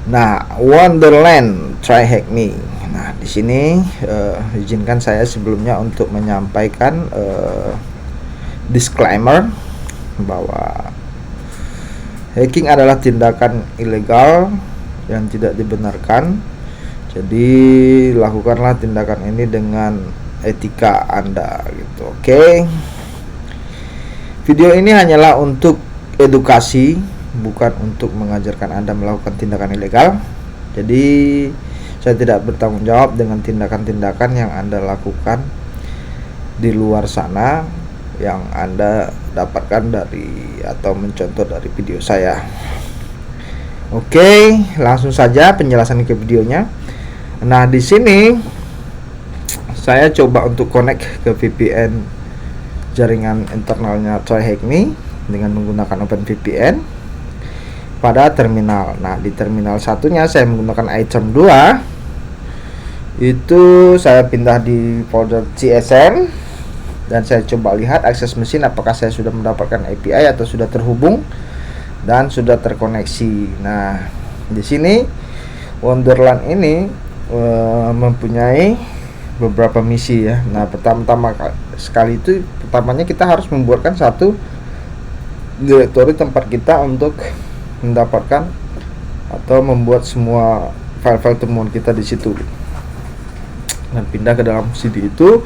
Nah, Wonderland Try Hack Me. Nah, di sini izinkan saya sebelumnya untuk menyampaikan disclaimer bahwa hacking adalah tindakan ilegal yang tidak dibenarkan. Jadi lakukanlah tindakan ini dengan etika Anda gitu. Oke. Video ini hanyalah untuk edukasi, bukan untuk mengajarkan Anda melakukan tindakan ilegal. Jadi saya tidak bertanggung jawab dengan tindakan-tindakan yang Anda lakukan di luar sana yang Anda dapatkan dari atau mencontoh dari video saya. Oke, langsung saja penjelasan ke videonya. Nah, di sini saya coba untuk connect ke VPN jaringan internalnya Try Hack Me dengan menggunakan OpenVPN pada terminal. Nah, di terminal satunya saya menggunakan item 2. Itu saya pindah di folder CSN dan saya coba lihat akses mesin apakah saya sudah mendapatkan API atau sudah terhubung dan sudah terkoneksi. Nah, di sini Wonderland ini mempunyai beberapa misi ya. Nah, pertama sekali itu pertamanya kita harus membuatkan satu direktori tempat kita untuk mendapatkan atau membuat semua file-file temuan kita di situ dan pindah ke dalam CD itu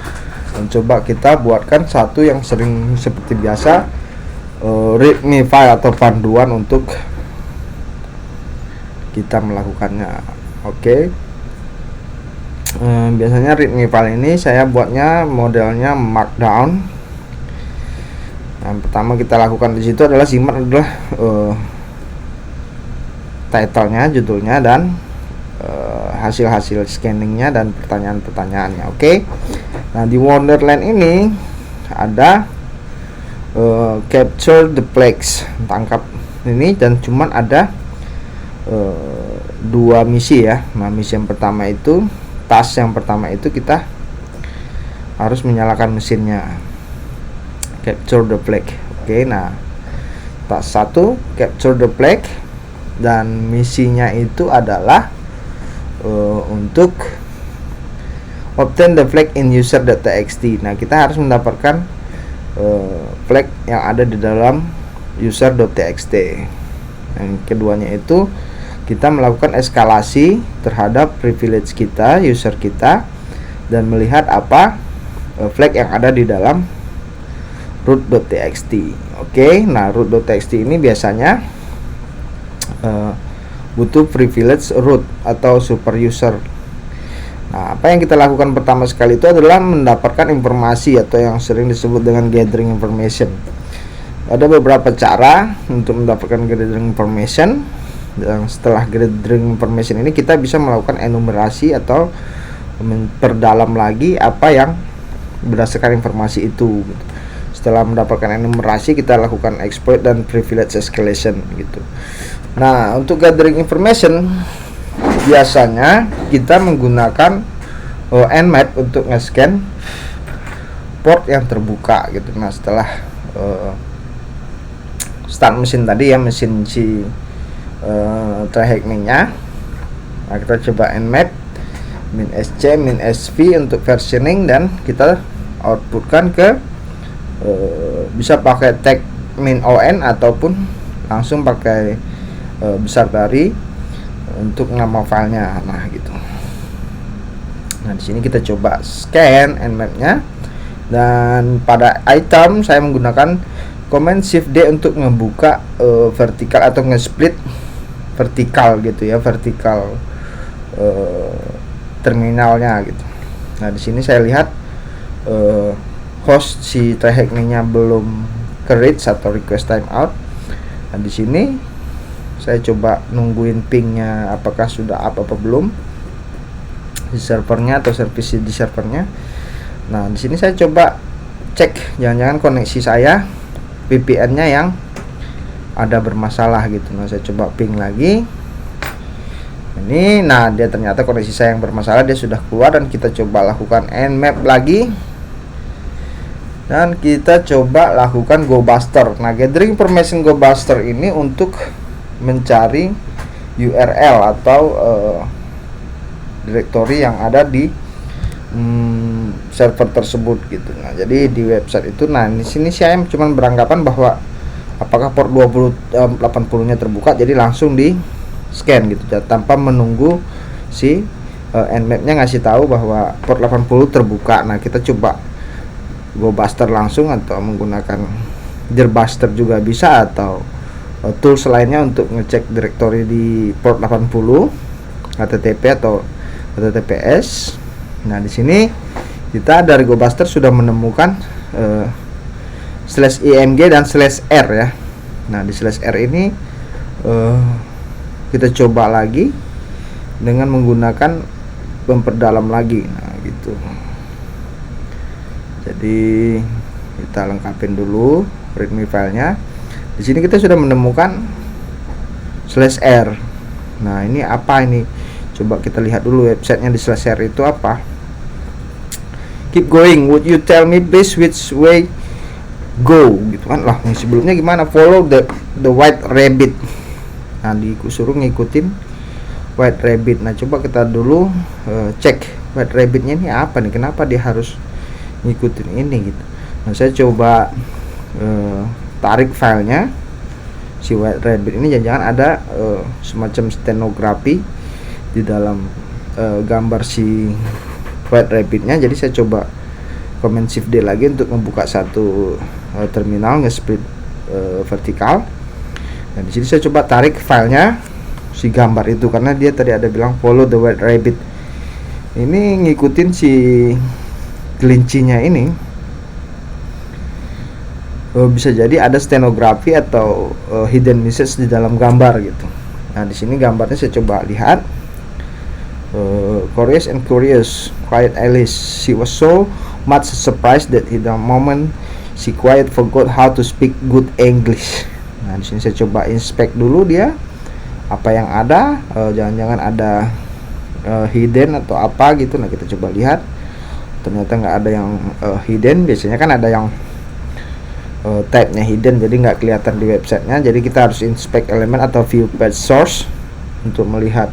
dan coba kita buatkan satu yang sering seperti biasa readme file atau panduan untuk kita melakukannya. Oke. Biasanya readme file ini saya buatnya modelnya markdown. Yang pertama kita lakukan di situ adalah simak adalah title-nya, judulnya, dan hasil-hasil scanningnya dan pertanyaan-pertanyaannya. Oke. Nah, di Wonderland ini ada capture the flags, tangkap ini, dan cuman ada 2 misi ya. Nah, misi yang pertama itu task yang pertama itu kita harus menyalakan mesinnya, capture the flag. Oke, nah task 1 capture the flag dan misinya itu adalah untuk obtain the flag in user.txt. Nah, kita harus mendapatkan flag yang ada di dalam user.txt. Yang keduanya itu kita melakukan eskalasi terhadap privilege kita, user kita, dan melihat apa flag yang ada di dalam root.txt. Oke, nah root.txt ini biasanya butuh privilege root atau super user. Nah, apa yang kita lakukan pertama sekali itu adalah mendapatkan informasi atau yang sering disebut dengan gathering information. Ada beberapa cara untuk mendapatkan gathering information. Dan setelah gathering information ini kita bisa melakukan enumerasi atau memperdalam lagi apa yang berdasarkan informasi itu. Setelah mendapatkan enumerasi kita lakukan exploit dan privilege escalation gitu. Nah, untuk gathering information biasanya kita menggunakan Nmap untuk nge-scan port yang terbuka gitu. Nah, setelah start mesin tadi ya, mesin si Try Hack Me-nya. Nah, kita coba Nmap -sc -sv untuk versioning dan kita outputkan ke bisa pakai tag -on ataupun langsung pakai besar dari untuk nama filenya. Nah, gitu. Nah, di sini kita coba scan Nmap-nya dan pada item saya menggunakan Command Shift D untuk ngebuka vertikal atau nge-split vertikal gitu ya, vertikal terminalnya gitu. Nah, di sini saya lihat host si Try Hack Me-nya belum ke reach atau request timeout. Nah, di sini saya coba nungguin pingnya apakah sudah up apa belum di servernya atau service di servernya. Nah, di sini saya coba cek jangan-jangan koneksi saya VPN-nya yang ada bermasalah gitu. Nah, saya coba ping lagi ini. Nah, dia ternyata koneksi saya yang bermasalah, dia sudah keluar dan kita coba lakukan Nmap lagi dan kita coba lakukan GoBuster. Nah, gathering information GoBuster ini untuk mencari URL atau directory yang ada di server tersebut gitu. Nah, jadi di website itu, nah di sini saya cuma beranggapan bahwa apakah port 80-nya terbuka, jadi langsung di scan gitu tanpa menunggu si Nmap-nya ngasih tahu bahwa port 80 terbuka. Nah, kita coba go buster langsung atau menggunakan Jerbuster juga bisa, atau tools lainnya untuk ngecek directory di port 80 HTTP atau HTTPS. Nah, di sini kita dari GoBuster sudah menemukan /img dan /r ya. Nah, di /r ini kita coba lagi dengan menggunakan memperdalam lagi. Nah, gitu. Jadi kita lengkapin dulu readme filenya. Di sini kita sudah menemukan /r. Nah, ini apa ini? Coba kita lihat dulu websitenya di /r itu apa. Keep going, would you tell me please which way go, gitu kan. Lah, yang sebelumnya gimana? Follow the white rabbit. Nah, disuruh ngikutin white rabbit. Nah, coba kita dulu cek white rabbitnya ini apa nih, kenapa dia harus ngikutin ini gitu. Nah, saya coba tarik filenya si white rabbit ini. Jangan-jangan ada semacam stenografi di dalam gambar si white rabbitnya. Jadi saya coba Command Shift D lagi untuk membuka satu terminal nge-split vertikal. Nah, di sini saya coba tarik filenya si gambar itu, karena dia tadi ada bilang follow the white rabbit. Ini ngikutin si kelincinya ini. Bisa jadi ada stenografi atau hidden message di dalam gambar gitu. Nah, di sini gambarnya saya coba lihat. Curious, quiet Alice. She was so much surprised that in the moment she quiet forgot how to speak good English. Nah, di sini saya coba inspect dulu dia apa yang ada. Jangan-jangan ada hidden atau apa gitu. Nah, kita coba lihat. Ternyata nggak ada yang hidden. Biasanya kan ada yang type-nya hidden, jadi nggak kelihatan di websitenya. Jadi kita harus inspect elemen atau view page source untuk melihat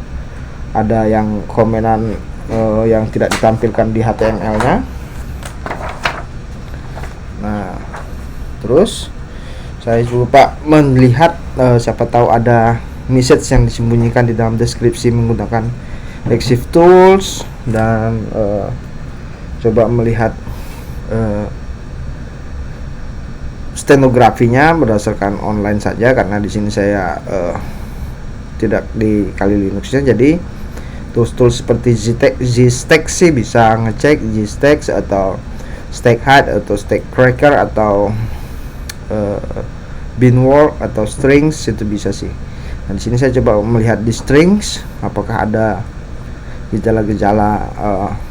ada yang komenan yang tidak ditampilkan di HTML-nya. Nah, terus saya coba melihat siapa tahu ada message yang disembunyikan di dalam deskripsi menggunakan Rexiv Tools, dan coba melihat stenografinya berdasarkan online saja, karena di sini saya tidak di Kali Linuxnya. Jadi tools seperti Gstack sih bisa ngecek Gstack atau Stackhide atau Stackcracker atau Binwork atau Strings, itu bisa sih. Nah, di sini saya coba melihat di Strings apakah ada gejala-gejala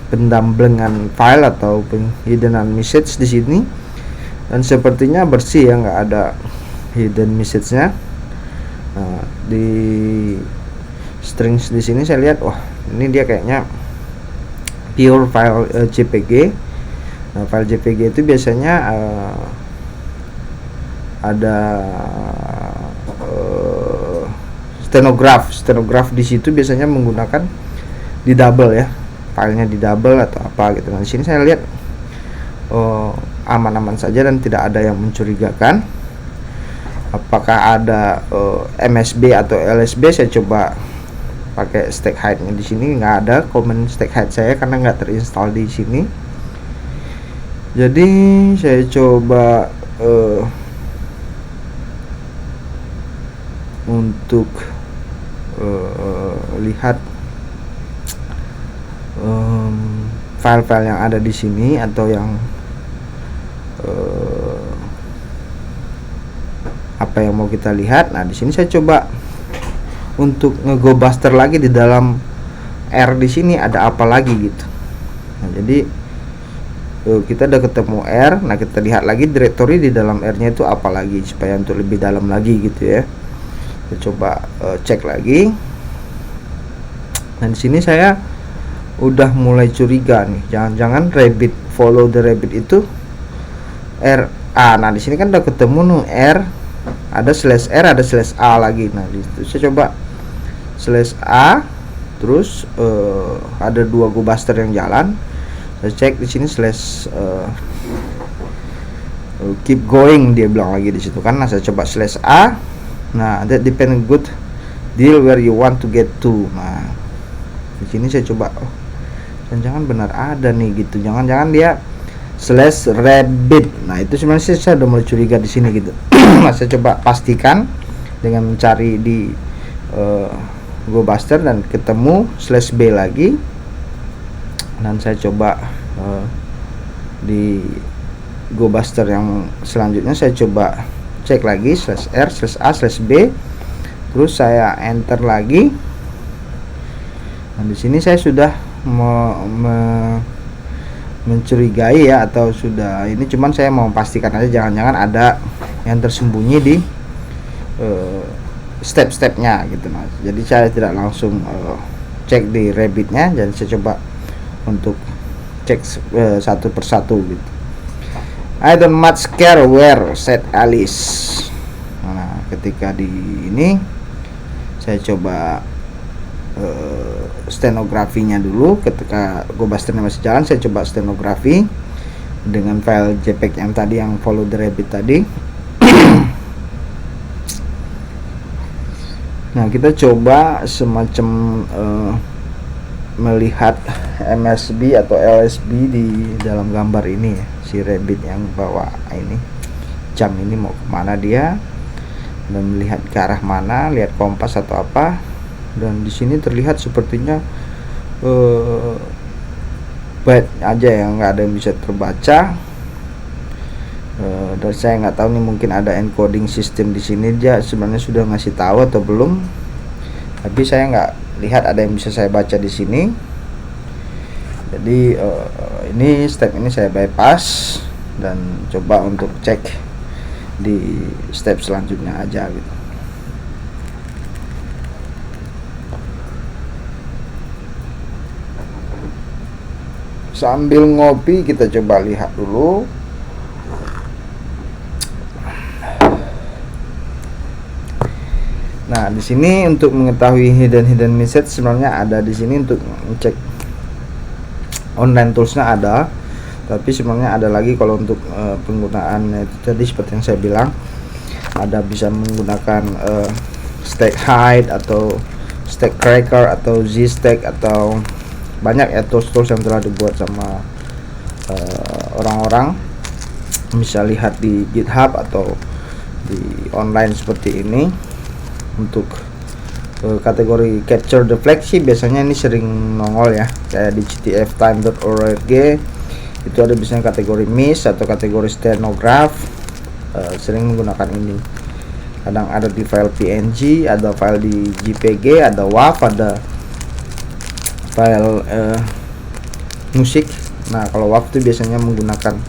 pendamblengan file atau hidden message di sini, dan sepertinya bersih ya, nggak ada hidden message-nya. Nah, di Strings di sini saya lihat, wah ini dia kayaknya pure file JPG. Nah, file JPG itu biasanya ada stenograf di situ, biasanya menggunakan di double ya, filenya di double atau apa gitu. Nah, di sini saya lihat aman-aman saja dan tidak ada yang mencurigakan. Apakah ada MSB atau LSB? Saya coba pakai Stackhide-nya. Di sini nggak ada command Stackhide saya karena nggak terinstall di sini. Jadi saya coba untuk lihat file-file yang ada di sini atau yang apa yang mau kita lihat. Nah, di sini saya coba untuk nge-go buster lagi di dalam R. Di sini ada apa lagi gitu. Nah, jadi kita udah ketemu R. Nah, kita lihat lagi directory di dalam R-nya itu apa lagi supaya untuk lebih dalam lagi gitu ya. Kita coba cek lagi. Nah, di sini saya udah mulai curiga nih. Jangan-jangan rabbit, follow the rabbit itu R A. Nah, di sini kan udah ketemu nih R, ada /r, ada /a lagi. Nah, di situ saya coba /a, terus ada 2 GoBuster yang jalan. Saya cek di sini keep going, dia bilang lagi di situ kan. Nah, saya coba /a. Nah, that depend good deal where you want to get to. Nah, di sini saya coba, jangan benar ada nih gitu, jangan dia /rabbit. Nah, itu sebenarnya saya udah mulai curiga di sini gitu. Nah, saya coba pastikan dengan mencari di GoBuster dan ketemu /b lagi, dan saya coba di GoBuster yang selanjutnya saya coba cek lagi /r /a /b, terus saya enter lagi. Nah, di sini saya sudah mencurigai ya, atau sudah ini, cuman saya mau pastikan aja jangan-jangan ada yang tersembunyi di step-stepnya gitu mas. Jadi saya tidak langsung cek di rabbitnya, jadi saya coba untuk cek satu persatu gitu. I don't much care where, said Alice. Nah, ketika di ini saya coba stenografinya dulu. Ketika GoBusternya masih jalan, saya coba stenografi dengan file JPEG yang tadi, yang follow the rabbit tadi. Nah, kita coba semacam melihat MSB atau LSB di dalam gambar ini ya, si rabbit yang bawa ini jam ini mau kemana dia, dan melihat ke arah mana, lihat kompas atau apa. Dan di sini terlihat sepertinya byte aja yang nggak ada yang bisa terbaca. Dan saya nggak tahu nih, mungkin ada encoding system di sini, dia sebenarnya sudah ngasih tahu atau belum, tapi saya nggak lihat ada yang bisa saya baca di sini. Jadi ini step ini saya bypass dan coba untuk cek di step selanjutnya aja gitu. Sambil ngopi kita coba lihat dulu. Nah, di sini untuk mengetahui hidden message sebenarnya ada di sini untuk cek online toolsnya ada, tapi sebenarnya ada lagi kalau untuk penggunaan itu tadi seperti yang saya bilang, ada bisa menggunakan stack hide atau stack cracker atau zstack, atau banyak ya tools yang telah dibuat sama orang-orang. Bisa lihat di GitHub atau di online seperti ini. Untuk kategori capture the flag sih biasanya ini sering nongol ya, kayak di gtftime.org itu ada biasanya kategori miss atau kategori stenograph, sering menggunakan ini. Kadang ada di file PNG, ada file di JPG, ada WAV, ada file musik. Nah, kalau WAV itu biasanya menggunakan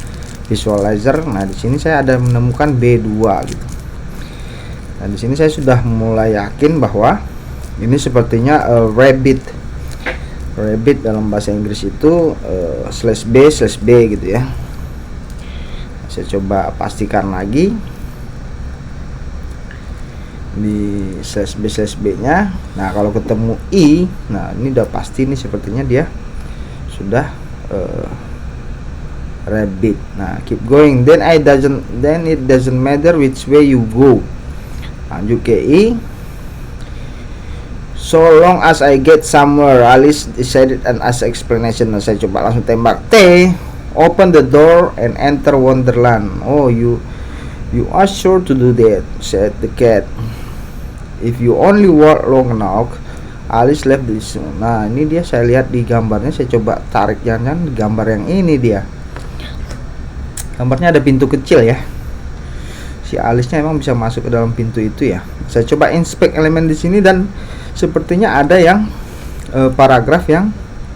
visualizer. Nah, di sini saya ada menemukan B2 gitu. Nah, di sini saya sudah mulai yakin bahwa ini sepertinya rabbit dalam bahasa Inggris itu /b gitu ya. Saya coba pastikan lagi di /b nya. Nah, kalau ketemu i, nah ini udah pasti nih, sepertinya dia sudah rabbit. Nah, keep going, then it doesn't matter which way you go. Lanjut ke I. So long as I get somewhere, Alice decided and asked explanation. Nah, saya coba langsung tembak T. Open the door and enter Wonderland. Oh, you are sure to do that, said the cat. If you only walk long enough, Alice left this. Nah, ini dia, saya lihat di gambarnya, saya coba tarik jangan gambar yang ini dia. Gambarnya ada pintu kecil ya. Si Alice-nya emang bisa masuk ke dalam pintu itu ya. Saya coba inspect elemen di sini dan sepertinya ada yang paragraf yang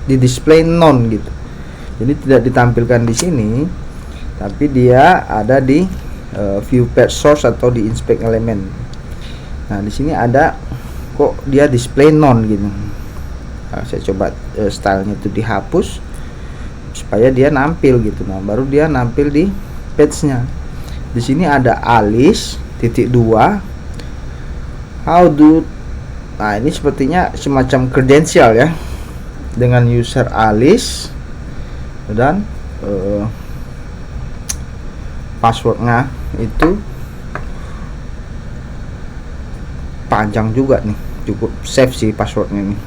di display none gitu. Jadi tidak ditampilkan di sini, tapi dia ada di view page source atau di inspect elemen. Nah, di sini ada kok dia display none gitu. Nah, saya coba stylenya itu dihapus supaya dia nampil gitu. Nah, baru dia nampil di page-nya. Di sini ada Alice .2. How Nah, ini sepertinya semacam kredensial ya, dengan user Alice dan passwordnya itu panjang juga nih, cukup safe sih passwordnya nih.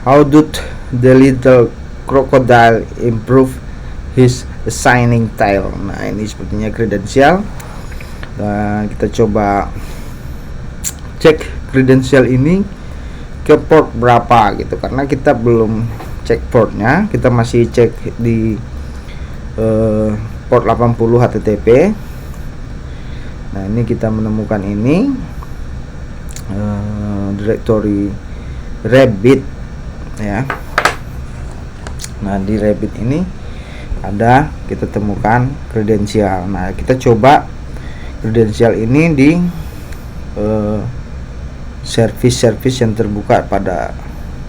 How did the little crocodile improve his assigning tile? Nah, ini sepertinya kredensial, dan kita coba cek kredensial ini ke port berapa gitu, karena kita belum cek portnya, kita masih cek di port 80 HTTP. Nah, ini kita menemukan ini directory Rabbit ya. Nah, di Rabbit ini ada, kita temukan kredensial. Nah, kita coba kredensial ini di service yang terbuka pada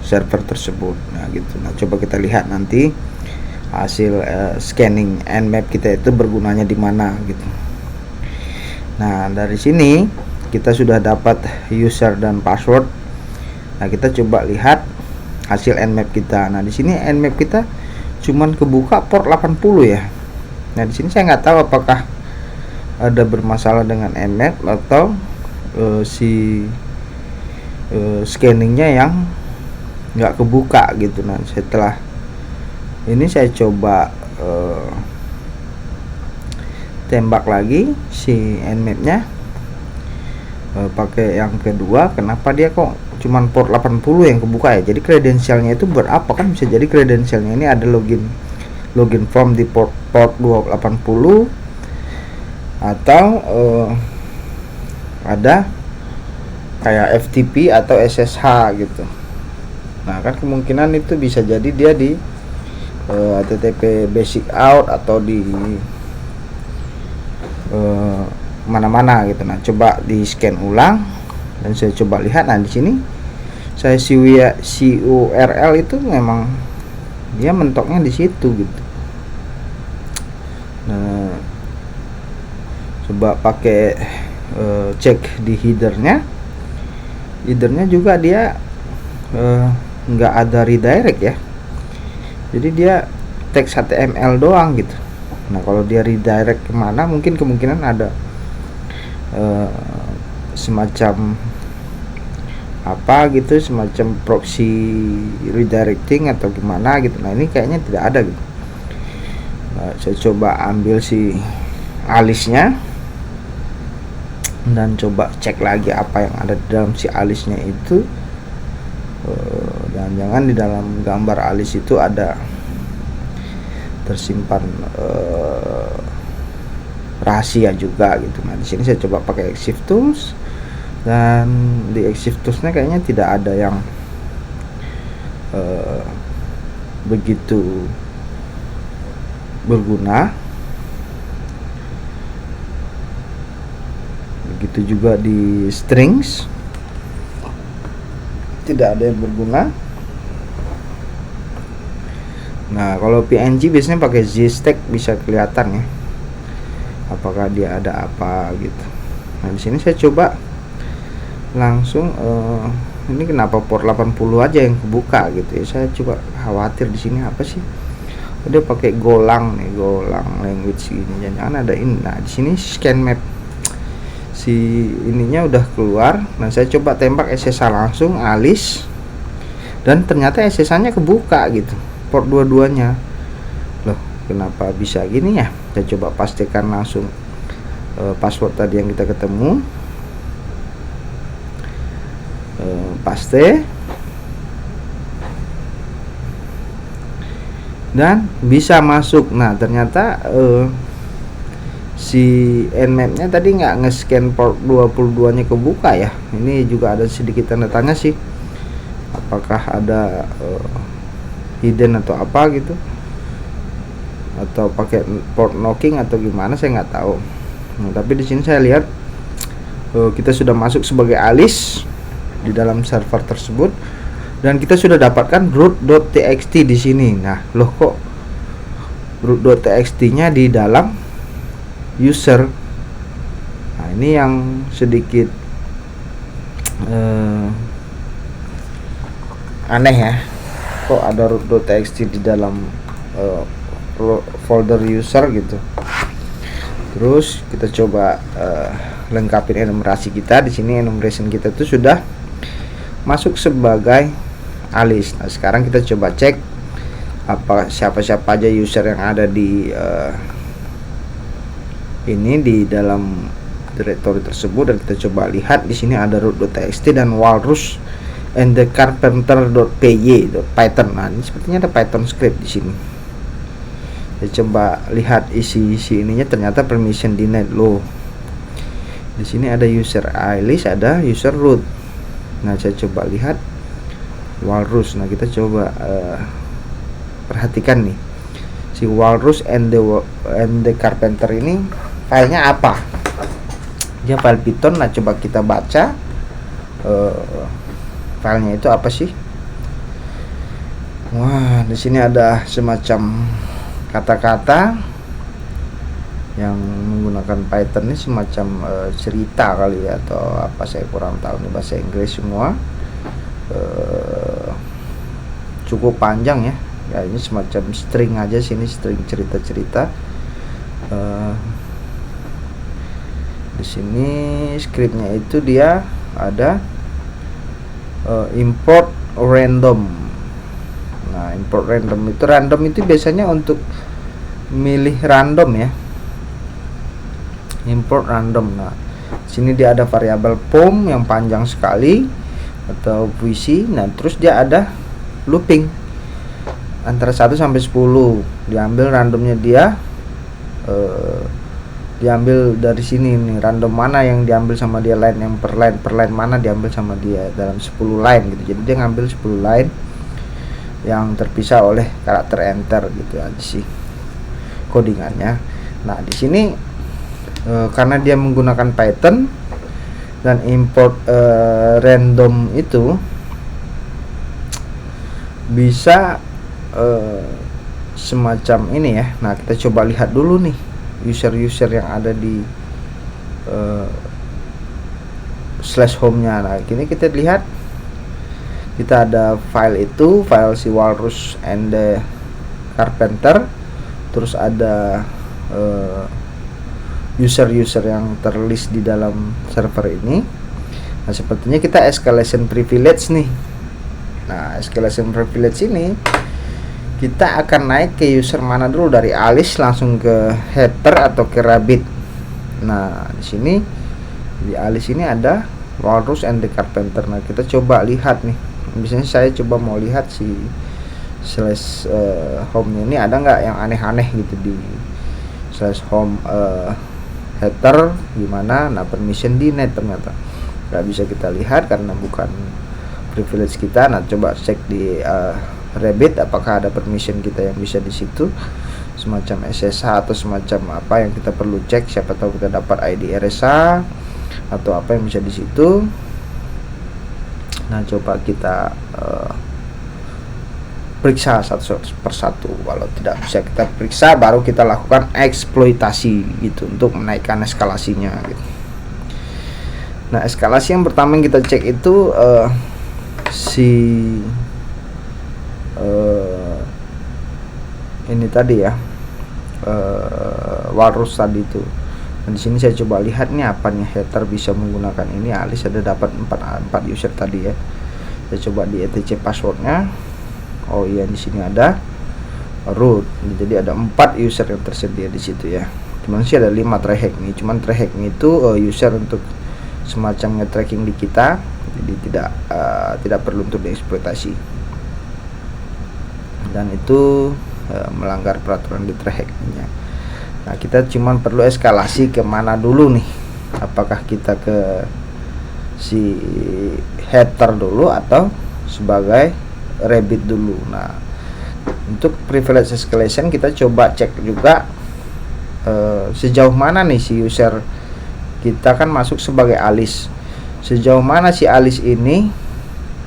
server tersebut. Nah, gitu. Nah, coba kita lihat nanti hasil scanning Nmap kita itu bergunanya di mana gitu. Nah, dari sini kita sudah dapat user dan password. Nah, kita coba lihat hasil Nmap kita. Nah, di sini Nmap kita cuman kebuka port 80 ya. Nah, di sini saya nggak tahu apakah ada bermasalah dengan Nmap atau scanningnya yang nggak kebuka gitu. Nah, setelah ini saya coba tembak lagi si Nmap-nya pakai yang kedua. Kenapa dia kok cuman port 80 yang kebuka ya? Jadi kredensialnya itu berapa? Kan bisa jadi kredensialnya ini ada login form di port 280 atau ada kayak FTP atau SSH gitu. Nah, kan kemungkinan itu bisa jadi dia di HTTP basic out atau di mana-mana gitu. Nah, coba di scan ulang dan saya coba lihat. Nah, di sini saya si URL itu memang dia mentoknya di situ gitu. Nah, coba pakai cek di headernya juga dia nggak ada redirect ya, jadi dia teks HTML doang gitu. Nah, kalau dia redirect kemana, mungkin kemungkinan ada semacam apa gitu, semacam proxy redirecting atau gimana gitu. Nah, ini kayaknya tidak ada gitu. Nah, saya coba ambil si alisnya dan coba cek lagi apa yang ada di dalam si alisnya itu. Dan jangan di dalam gambar alis itu ada tersimpan rahasia juga gitu. Nah, di sini saya coba pakai Exif Tools, dan di Exif Tools-nya kayaknya tidak ada yang begitu berguna. Begitu juga di strings, tidak ada yang berguna. Nah, kalau PNG biasanya pakai ZStack, bisa kelihatan ya apakah dia ada apa gitu. Nah, di sini saya coba langsung ini kenapa port 80 aja yang kebuka gitu ya. Saya coba khawatir di sini apa sih? Dia pakai Golang nih, Golang language ini. Jangan ada ini. Nah, di sini scan map si ininya udah keluar. Nah, saya coba tembak SSH langsung Alice, dan ternyata SSH-nya kebuka gitu, port dua-duanya. Loh, kenapa bisa gini ya? Saya coba pastikan langsung password tadi yang kita ketemu, paste, dan bisa masuk. Nah, ternyata si Nmap-nya tadi nggak nge-scan port 22 nya kebuka ya. Ini juga ada sedikit tanda tanya sih, apakah ada hidden atau apa gitu, atau pakai port knocking atau gimana, saya nggak tahu. Nah, tapi di sini saya lihat kita sudah masuk sebagai Alice di dalam server tersebut, dan kita sudah dapatkan root.txt di sini. Nah, loh kok root.txt-nya di dalam user? Nah, ini yang sedikit aneh ya, kok ada root.txt di dalam folder user gitu. Terus kita coba lengkapin enumerasi kita. Di sini enumeration kita tuh sudah masuk sebagai Alice. Nah, sekarang kita coba cek siapa-siapa aja user yang ada di ini di dalam directory tersebut, dan kita coba lihat di sini ada root.txt dan walrus and the carpenter.py.python. Nah, ini sepertinya ada Python script di sini. Saya coba lihat isi ininya, ternyata permission denied loh. Di sini ada user Alice, ada user root. Nah, saya coba lihat walrus. Nah, kita coba perhatikan nih, si walrus and the carpenter ini filenya apa? Dia file Python. Nah, coba kita baca filenya itu apa sih? Wah, di sini ada semacam kata-kata yang menggunakan Python ini, semacam cerita kali ya, atau apa, saya kurang tahu nih, bahasa Inggris semua. Cukup panjang ya. Ya, ini semacam string aja sini, string cerita-cerita. Di sini scriptnya itu dia ada import random. Nah, import random itu biasanya untuk milih random ya. Import random. Nah, sini dia ada variabel pom yang panjang sekali atau puisi. Nah, terus dia ada looping antara 1 sampai 10. Diambil randomnya dia diambil dari sini nih, random mana yang diambil sama dia, line yang per line mana diambil sama dia dalam 10 line gitu. Jadi dia ngambil 10 line yang terpisah oleh karakter enter gitu aja sih codingannya. Nah, di sini karena dia menggunakan Python dan import random itu bisa semacam ini ya. Nah, kita coba lihat dulu nih user-user yang ada di slash home-nya. Nah, kini kita lihat, kita ada file itu, file si walrus and the carpenter. Terus ada user-user yang terlist di dalam server ini. Nah, sepertinya kita escalation privilege nih. Nah, escalation privilege ini kita akan naik ke user mana dulu, dari Alice langsung ke header atau ke rabbit. Nah, di sini di Alice ini ada walrus and the carpenter. Nah, kita coba lihat nih. Biasanya saya coba mau lihat si slash home ini ada nggak yang aneh-aneh gitu di slash home header gimana. Nah, permission denied ternyata nggak bisa kita lihat karena bukan privilege kita. Nah, coba cek di rabbit apakah ada permission kita yang bisa di situ, semacam SSH atau semacam apa yang kita perlu cek. Siapa tahu kita dapat ID RSA atau apa yang bisa di situ. Nah, coba kita periksa satu persatu. Kalau tidak bisa kita periksa, baru kita lakukan eksploitasi gitu untuk menaikkan eskalasinya gitu. Nah, eskalasi yang pertama yang kita cek itu si ini tadi ya, walrus tadi itu. Dan di sini saya coba lihat nih apa nih header bisa menggunakan ini. Alice ada dapat 4 user tadi ya. Saya coba di etc passwordnya. Oh iya, di sini ada root. Jadi ada 4 user yang tersedia di situ ya. Cuman sih ada 5 try hack nih. Cuman try hack itu user untuk semacam nge-tracking di kita. Jadi tidak perlu untuk dieksploitasi. Dan itu melanggar peraturan di try hack-nya. Nah, kita cuman perlu eskalasi ke mana dulu nih, apakah kita ke si header dulu atau sebagai rabbit dulu. Nah, untuk privilege escalation kita coba cek juga sejauh mana nih si user kita kan masuk sebagai Alice, sejauh mana si Alice ini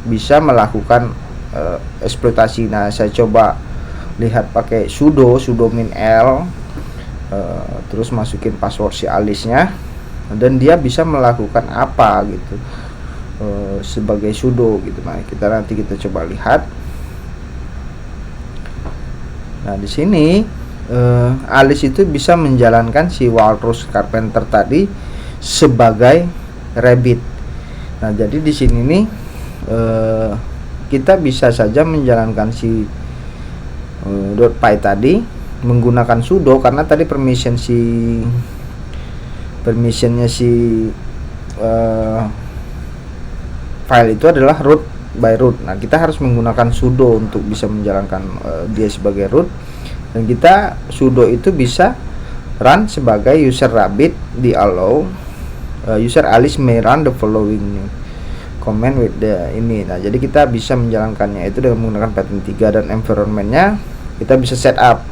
bisa melakukan eksploitasi. Nah, saya coba lihat pakai sudo min l, terus masukin password si Alice nya, dan dia bisa melakukan apa gitu. sebagai sudo gitu. Nah, nanti kita coba lihat. Nah, di sini Alice itu bisa menjalankan si Walrus Carpenter tadi sebagai rabbit. Nah, jadi di sini nih kita bisa saja menjalankan si .py tadi menggunakan sudo, karena tadi permissionnya si file itu adalah root by root. Nah, kita harus menggunakan sudo untuk bisa menjalankan dia sebagai root, dan kita sudo itu bisa run sebagai user rabbit di allow user Alice may run the following command with the ini. Nah, jadi kita bisa menjalankannya itu dengan menggunakan Python 3, dan environmentnya kita bisa setup.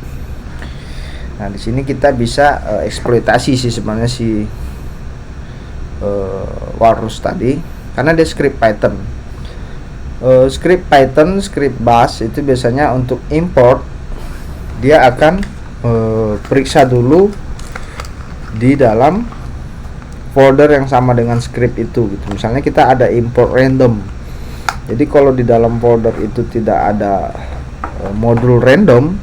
Nah, di sini kita bisa eksploitasi sih sebenarnya si Walrus tadi, karena dia script Python. Script Python, script bash itu biasanya untuk import, dia akan periksa dulu di dalam folder yang sama dengan script itu gitu. Misalnya kita ada import random, jadi kalau di dalam folder itu tidak ada modul random,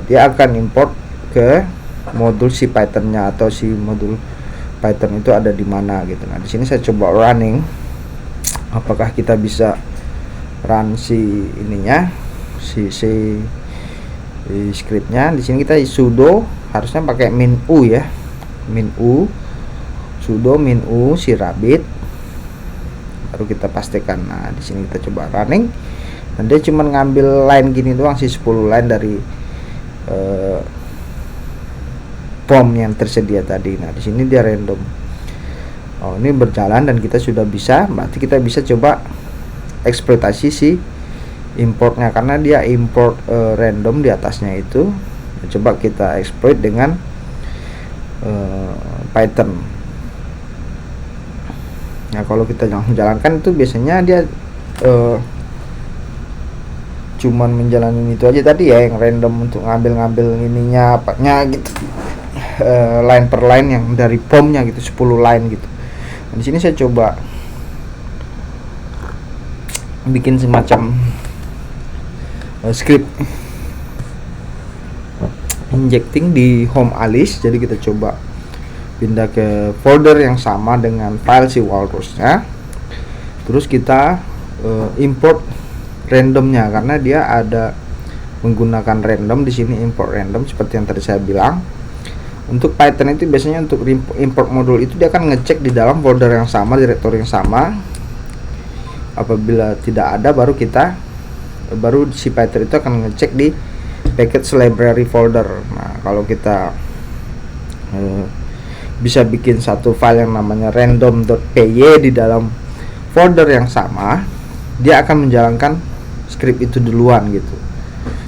dia akan import ke modul si Python-nya, atau si modul Python itu ada di mana gitu. Nah, di sini saya coba running, apakah kita bisa run si ininya, si scriptnya. Di sini kita sudo, harusnya pakai min u ya, min u, sudo min u si rabbit, baru kita pastikan. Nah, di sini kita coba running, dan dia cuma ngambil line gini doang sih, 10 line dari form yang tersedia tadi. Nah, di sini dia random. Oh, ini berjalan dan kita sudah bisa, berarti kita bisa coba eksploitasi si importnya, karena dia import random di atasnya itu. Coba kita exploit dengan Python. Nah, kalau kita jalankan itu biasanya dia cuman menjalani itu aja tadi ya, yang random untuk ngambil ininya apanya gitu, line per line yang dari formnya gitu, 10 line gitu. Nah, di sini saya coba bikin semacam script injecting di home Alice. Jadi kita coba pindah ke folder yang sama dengan file si Walrusnya, terus kita import randomnya, karena dia ada menggunakan random di sini, import random seperti yang tadi saya bilang. Untuk Python itu biasanya untuk import modul itu dia akan ngecek di dalam folder yang sama, direktori yang sama. Apabila tidak ada, baru si Python itu akan ngecek di package library folder. Nah, kalau kita bisa bikin satu file yang namanya random.py di dalam folder yang sama, dia akan menjalankan script itu duluan gitu.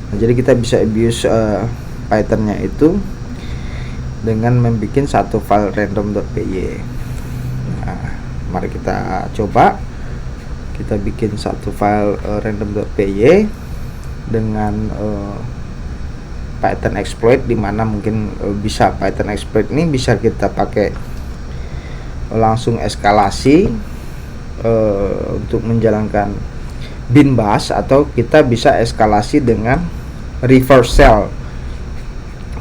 Nah, jadi kita bisa abuse Python-nya itu dengan membuat satu file random.py. Nah, mari kita coba. Kita bikin satu file random.py dengan Python exploit, dimana mungkin bisa Python exploit ini bisa kita pakai langsung eskalasi untuk menjalankan bin bash, atau kita bisa eskalasi dengan reversal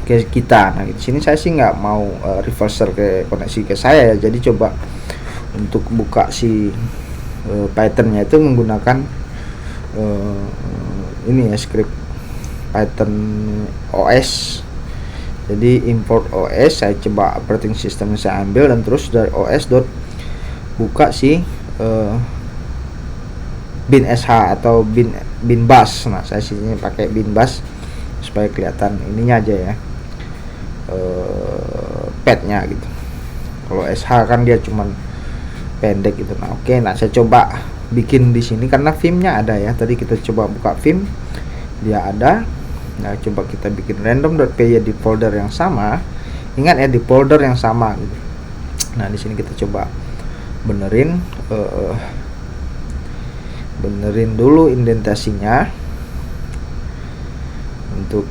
ke kita. Nah, di sini saya sih nggak mau reversal ke koneksi ke saya ya. Jadi coba untuk buka si Python-nya itu menggunakan ini ya, script Python OS. Jadi import OS, saya coba operating system saya ambil, dan terus dari OS buka si bin sh atau bin bash. Nah, saya sini pakai bin bash supaya kelihatan ininya aja ya, padnya gitu. Kalau sh kan dia cuman pendek gitu. Nah, oke. Nah, saya coba bikin di sini karena vim-nya ada ya. Tadi kita coba buka vim, dia ada. Nah, coba kita bikin random.py di folder yang sama. Ingat ya, di folder yang sama gitu. Nah, di sini kita coba benerin dulu indentasinya. Untuk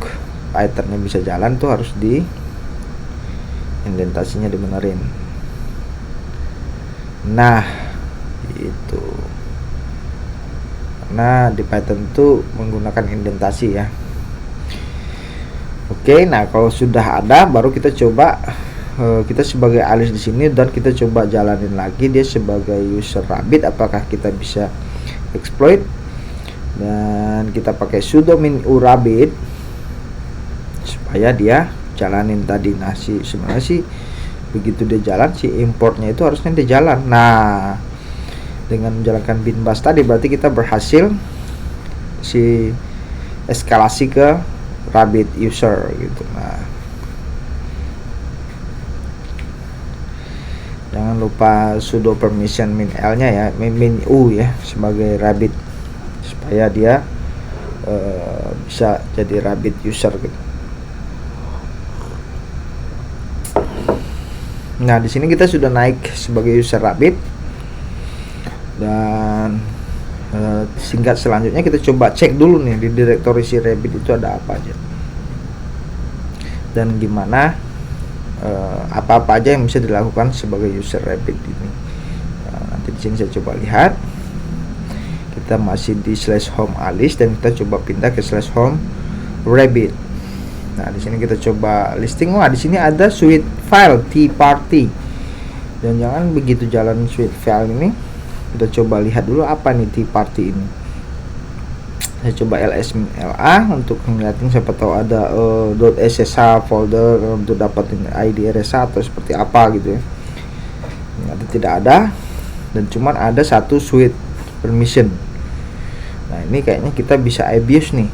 Python-nya bisa jalan tuh harus di indentasinya dibenerin. Nah, gitu. Karena di Python itu menggunakan indentasi ya. Oke, nah kalau sudah ada baru kita coba kita sebagai Alice di sini, dan kita coba jalanin lagi dia sebagai user Rabbit, apakah kita bisa exploit. Dan kita pakai sudo min u Rabbit supaya dia jalanin tadi. Nah sebenarnya sih begitu dia jalan, si importnya itu harusnya dia jalan. Nah dengan menjalankan bin bash tadi berarti kita berhasil si eskalasi ke Rabbit user gitu. Nah jangan lupa sudo permission min l nya ya, min u ya, sebagai Rabbit supaya dia bisa jadi Rabbit user gitu. Nah di sini kita sudah naik sebagai user Rabbit, dan singkat selanjutnya kita coba cek dulu nih di direktori si Rabbit itu ada apa aja, dan gimana apa-apa aja yang bisa dilakukan sebagai user Rabbit ini. Nanti di sini saya coba lihat. Kita masih di /home Alice dan kita coba pindah ke /home Rabbit. Nah di sini kita coba listing. Wah di sini ada suite file tparty, dan jangan begitu jalan suite file ini kita coba lihat dulu apa nih tparty ini. Saya coba ls-la untuk ngeliatin siapa tahu ada .ssh folder untuk dapatin ID RSA atau seperti apa gitu ya. Ternyata tidak ada, dan cuman ada satu suite permission. Nah ini kayaknya kita bisa abuse nih.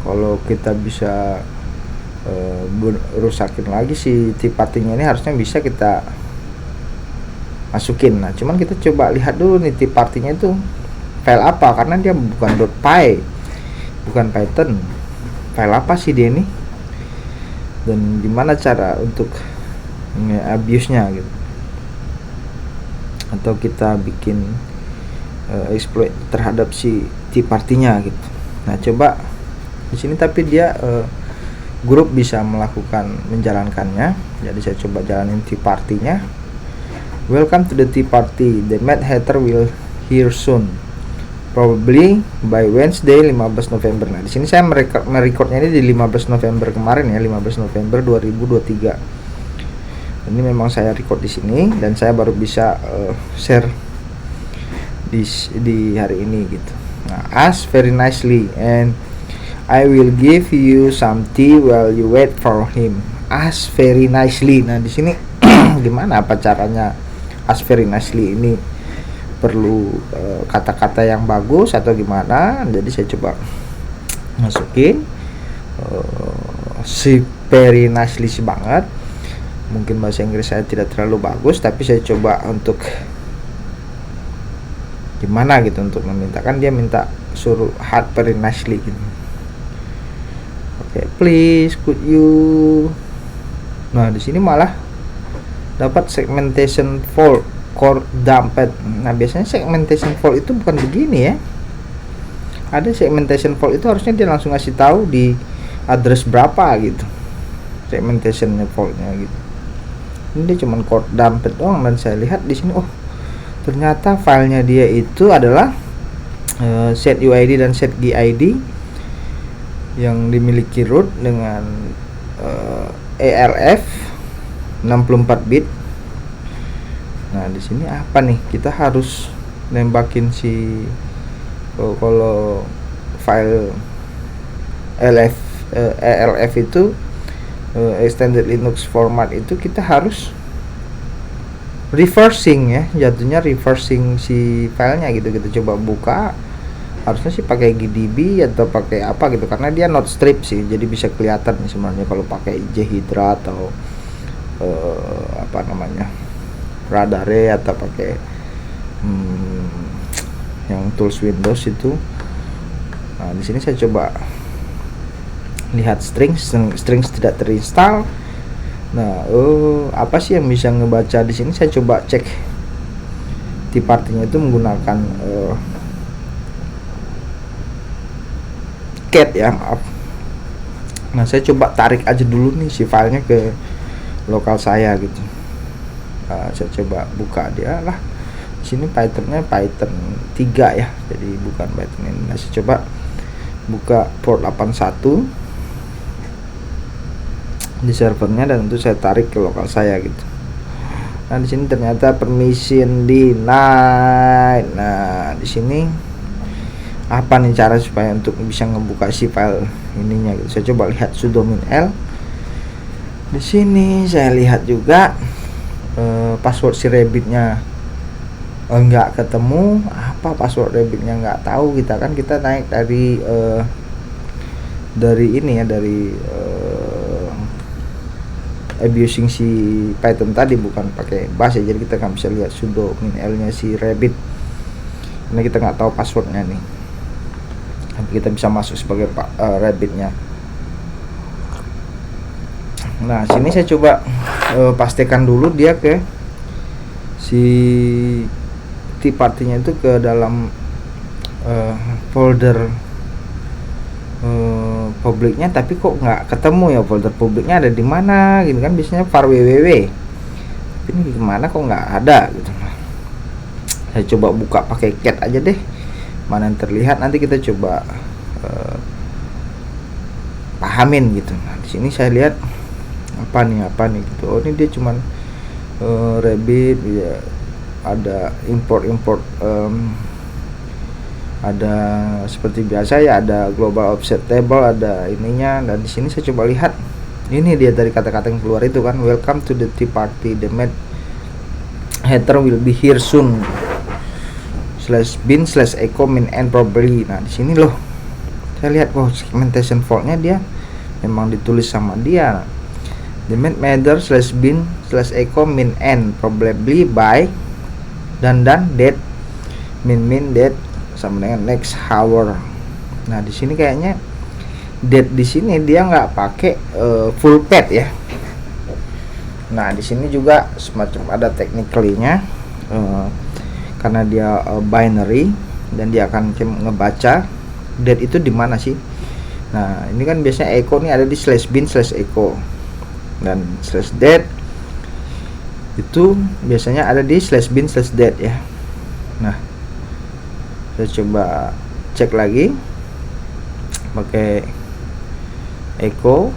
Kalau kita bisa rusakin lagi si tparty-nya ini, harusnya bisa kita masukin. Nah cuman kita coba lihat dulu nih tparty-nya itu file apa, karena dia bukan .py, bukan Python. File apa sih dia ini, dan gimana cara untuk abuse-nya gitu, atau kita bikin exploit terhadap si tparty-nya gitu. Nah coba di sini tapi dia grup bisa melakukan menjalankannya. Jadi saya coba jalanin tparty-nya. Welcome to the tparty. The Mad Hatter will here soon, probably by Wednesday 15 November. Nah di sini saya merekordnya ini di 15 November kemarin ya, 15 November 2023. Ini memang saya record di sini, dan saya baru bisa share di hari ini gitu. Nah, ask very nicely and I will give you some tea while you wait for him. Ask very nicely. Nah di sini gimana apa caranya ask very nicely ini? Perlu kata-kata yang bagus atau gimana? Jadi saya coba masukin si very nicely banget. Mungkin bahasa Inggris saya tidak terlalu bagus, tapi saya coba untuk gimana gitu untuk memintakan. Dia minta suruh hard very nicely gitu. Oke, please could you. Nah di sini malah dapat segmentation fault core dumped. Nah biasanya segmentation fault itu bukan begini ya. Ada segmentation fault itu harusnya dia langsung ngasih tahu di address berapa gitu, segmentation faultnya gitu. Ini dia cuman core dumped doang, dan saya lihat di sini oh ternyata filenya dia itu adalah setuid dan setgid yang dimiliki root dengan ARF 64 bit. Nah di sini apa nih, kita harus nembakin si kalau file ELF itu extended Linux format itu kita harus reversing ya, jatuhnya reversing si filenya gitu. Kita coba buka, harusnya sih pakai GDB atau pakai apa gitu, karena dia not strip sih, jadi bisa kelihatan nih sebenarnya kalau pakai JHydra atau apa namanya Radare atau pakai yang tools Windows itu. Nah di sini saya coba lihat strings tidak terinstall. Nah apa sih yang bisa ngebaca di sini? Saya coba cek tparty-nya itu menggunakan cat ya, maaf. Nah saya coba tarik aja dulu nih si filenya ke lokal saya gitu. Saya coba buka dia lah, Di sini Pythonnya Python 3 ya, jadi bukan Python ini. Nah, saya coba buka port 81 di servernya dan tentu saya tarik ke lokal saya gitu. Nah, di sini ternyata permission denied. Nah, di sini apa nih cara supaya untuk bisa ngebuka si file ininya gitu. Saya coba lihat sudo min l. Di sini saya lihat juga password si rabbitnya nggak ketemu. Apa password rabbitnya nggak tahu, kita kan kita naik dari ini ya, dari abusing si Python tadi, bukan pakai bash ya, jadi kita nggak bisa lihat sudo min l nya si rabbit karena kita nggak tahu passwordnya nih. Tapi kita bisa masuk sebagai rabbitnya. Nah, sini saya coba pastikan dulu dia ke si partinya itu ke dalam folder publiknya, tapi kok nggak ketemu ya folder publiknya ada di mana gitu kan. Biasanya var www, tapi ini gimana kok nggak ada gitu. Saya coba buka pakai cat aja deh, mana yang terlihat nanti kita coba pahamin gitu. Nah, di sini saya lihat apa nih gitu. Oh, ini dia cuman rabbit ya, ada import ada seperti biasa ya, ada global offset table, ada ininya. Dan di sini saya coba lihat, ini dia dari kata-kata yang keluar itu kan, welcome to the tea party, the main header will be here soon /bin/echo min n probably. Nah, di sini loh saya lihat, wow, segmentation faultnya dia memang ditulis sama dia. The main header /bin/echo min n probably by dan date min date sama dengan next hour. Nah, di sini kayaknya date di sini dia nggak pakai full pad ya. Nah, di sini juga semacam ada technically-nya karena dia binary dan dia akan ngebaca date itu di mana sih. Nah, ini kan biasanya echo nih ada di /bin/echo dan /date itu biasanya ada di /bin/date ya. Nah, saya coba cek lagi pakai echo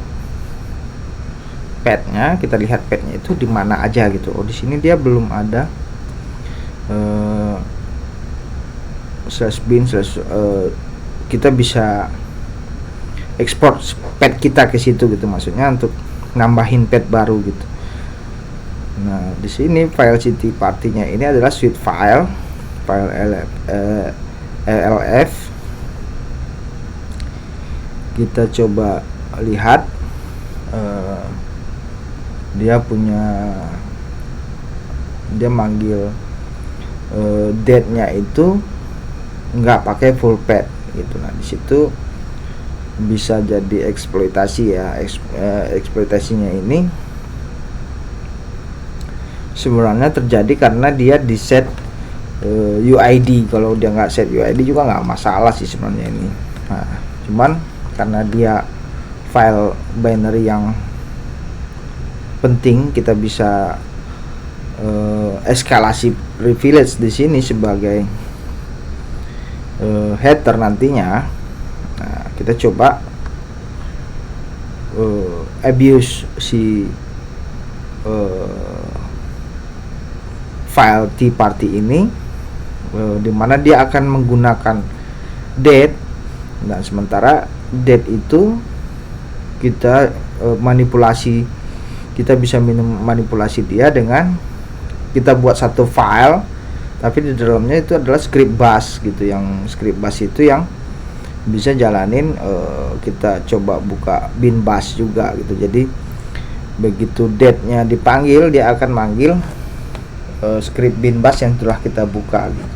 padnya, kita lihat padnya itu di mana aja gitu. Oh, di sini dia belum ada /bin/ kita bisa ekspor pad kita ke situ gitu, maksudnya untuk nambahin pad baru gitu. Nah, di sini file ct partinya ini adalah sweet file elf. Kita coba lihat dia manggil date-nya itu nggak pakai full pad gitu. Nah, di situ bisa jadi eksploitasi ya. Eksploitasinya ini sebenarnya terjadi karena dia di set UID. Kalau dia nggak set UID juga nggak masalah sih sebenarnya ini. Nah, cuman karena dia file binary yang penting, kita bisa eskalasi privilege di sini sebagai header nantinya. Nah, kita coba abuse si file tea party ini, dimana dia akan menggunakan date, dan sementara date itu kita manipulasi, kita bisa manipulasi dia dengan kita buat satu file, tapi di dalamnya itu adalah script bash gitu. Yang script bash itu yang bisa jalanin kita coba buka bin bash juga gitu. Jadi begitu date-nya dipanggil, dia akan manggil script bin bash yang telah kita buka gitu,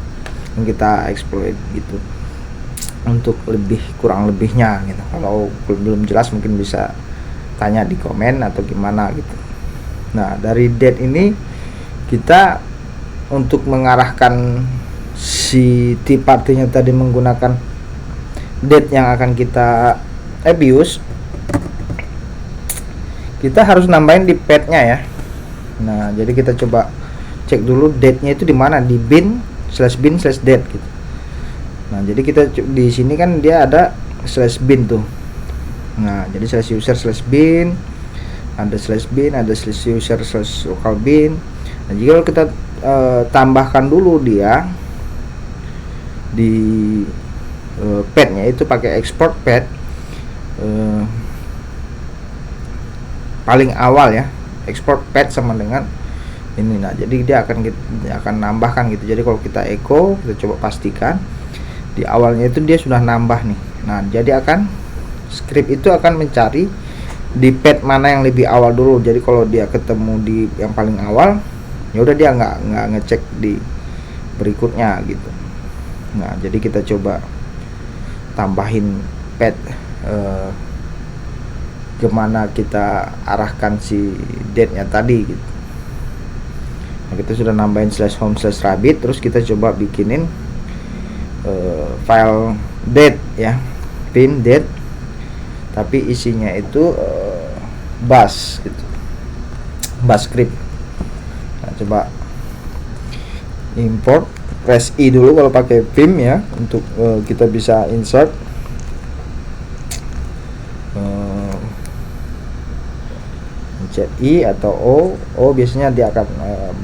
yang kita exploit gitu, untuk kurang lebihnya gitu. Kalau belum jelas mungkin bisa tanya di komen atau gimana gitu. Nah, dari date ini kita untuk mengarahkan si tea partinya tadi menggunakan date yang akan kita abuse, kita harus nambahin di padnya ya. Nah, jadi kita coba cek dulu date-nya itu di mana, di bin/bin/date gitu. Nah, jadi kita di sini kan dia ada /bin tuh. Nah, jadi /user/bin, ada /bin, ada /user/localbin. Nah, jika kita tambahkan dulu dia di pad-nya itu pakai export pad paling awal ya, export pad sama dengan ini. Nah, jadi dia akan nambahkan gitu. Jadi kalau kita echo, kita coba pastikan di awalnya itu dia sudah nambah nih. Nah, jadi script itu akan mencari di pad mana yang lebih awal dulu. Jadi kalau dia ketemu di yang paling awal, ya udah dia nggak ngecek di berikutnya gitu. Nah, jadi kita coba tambahin pad kemana kita arahkan si date-nya tadi gitu. Nah, kita sudah nambahin /home/rabbit, terus kita coba bikinin file date ya, pin date, tapi isinya itu bash gitu, bash script. Nah, coba import, press I dulu kalau pakai Vim ya, untuk kita bisa insert. Pencet I atau O biasanya dia akan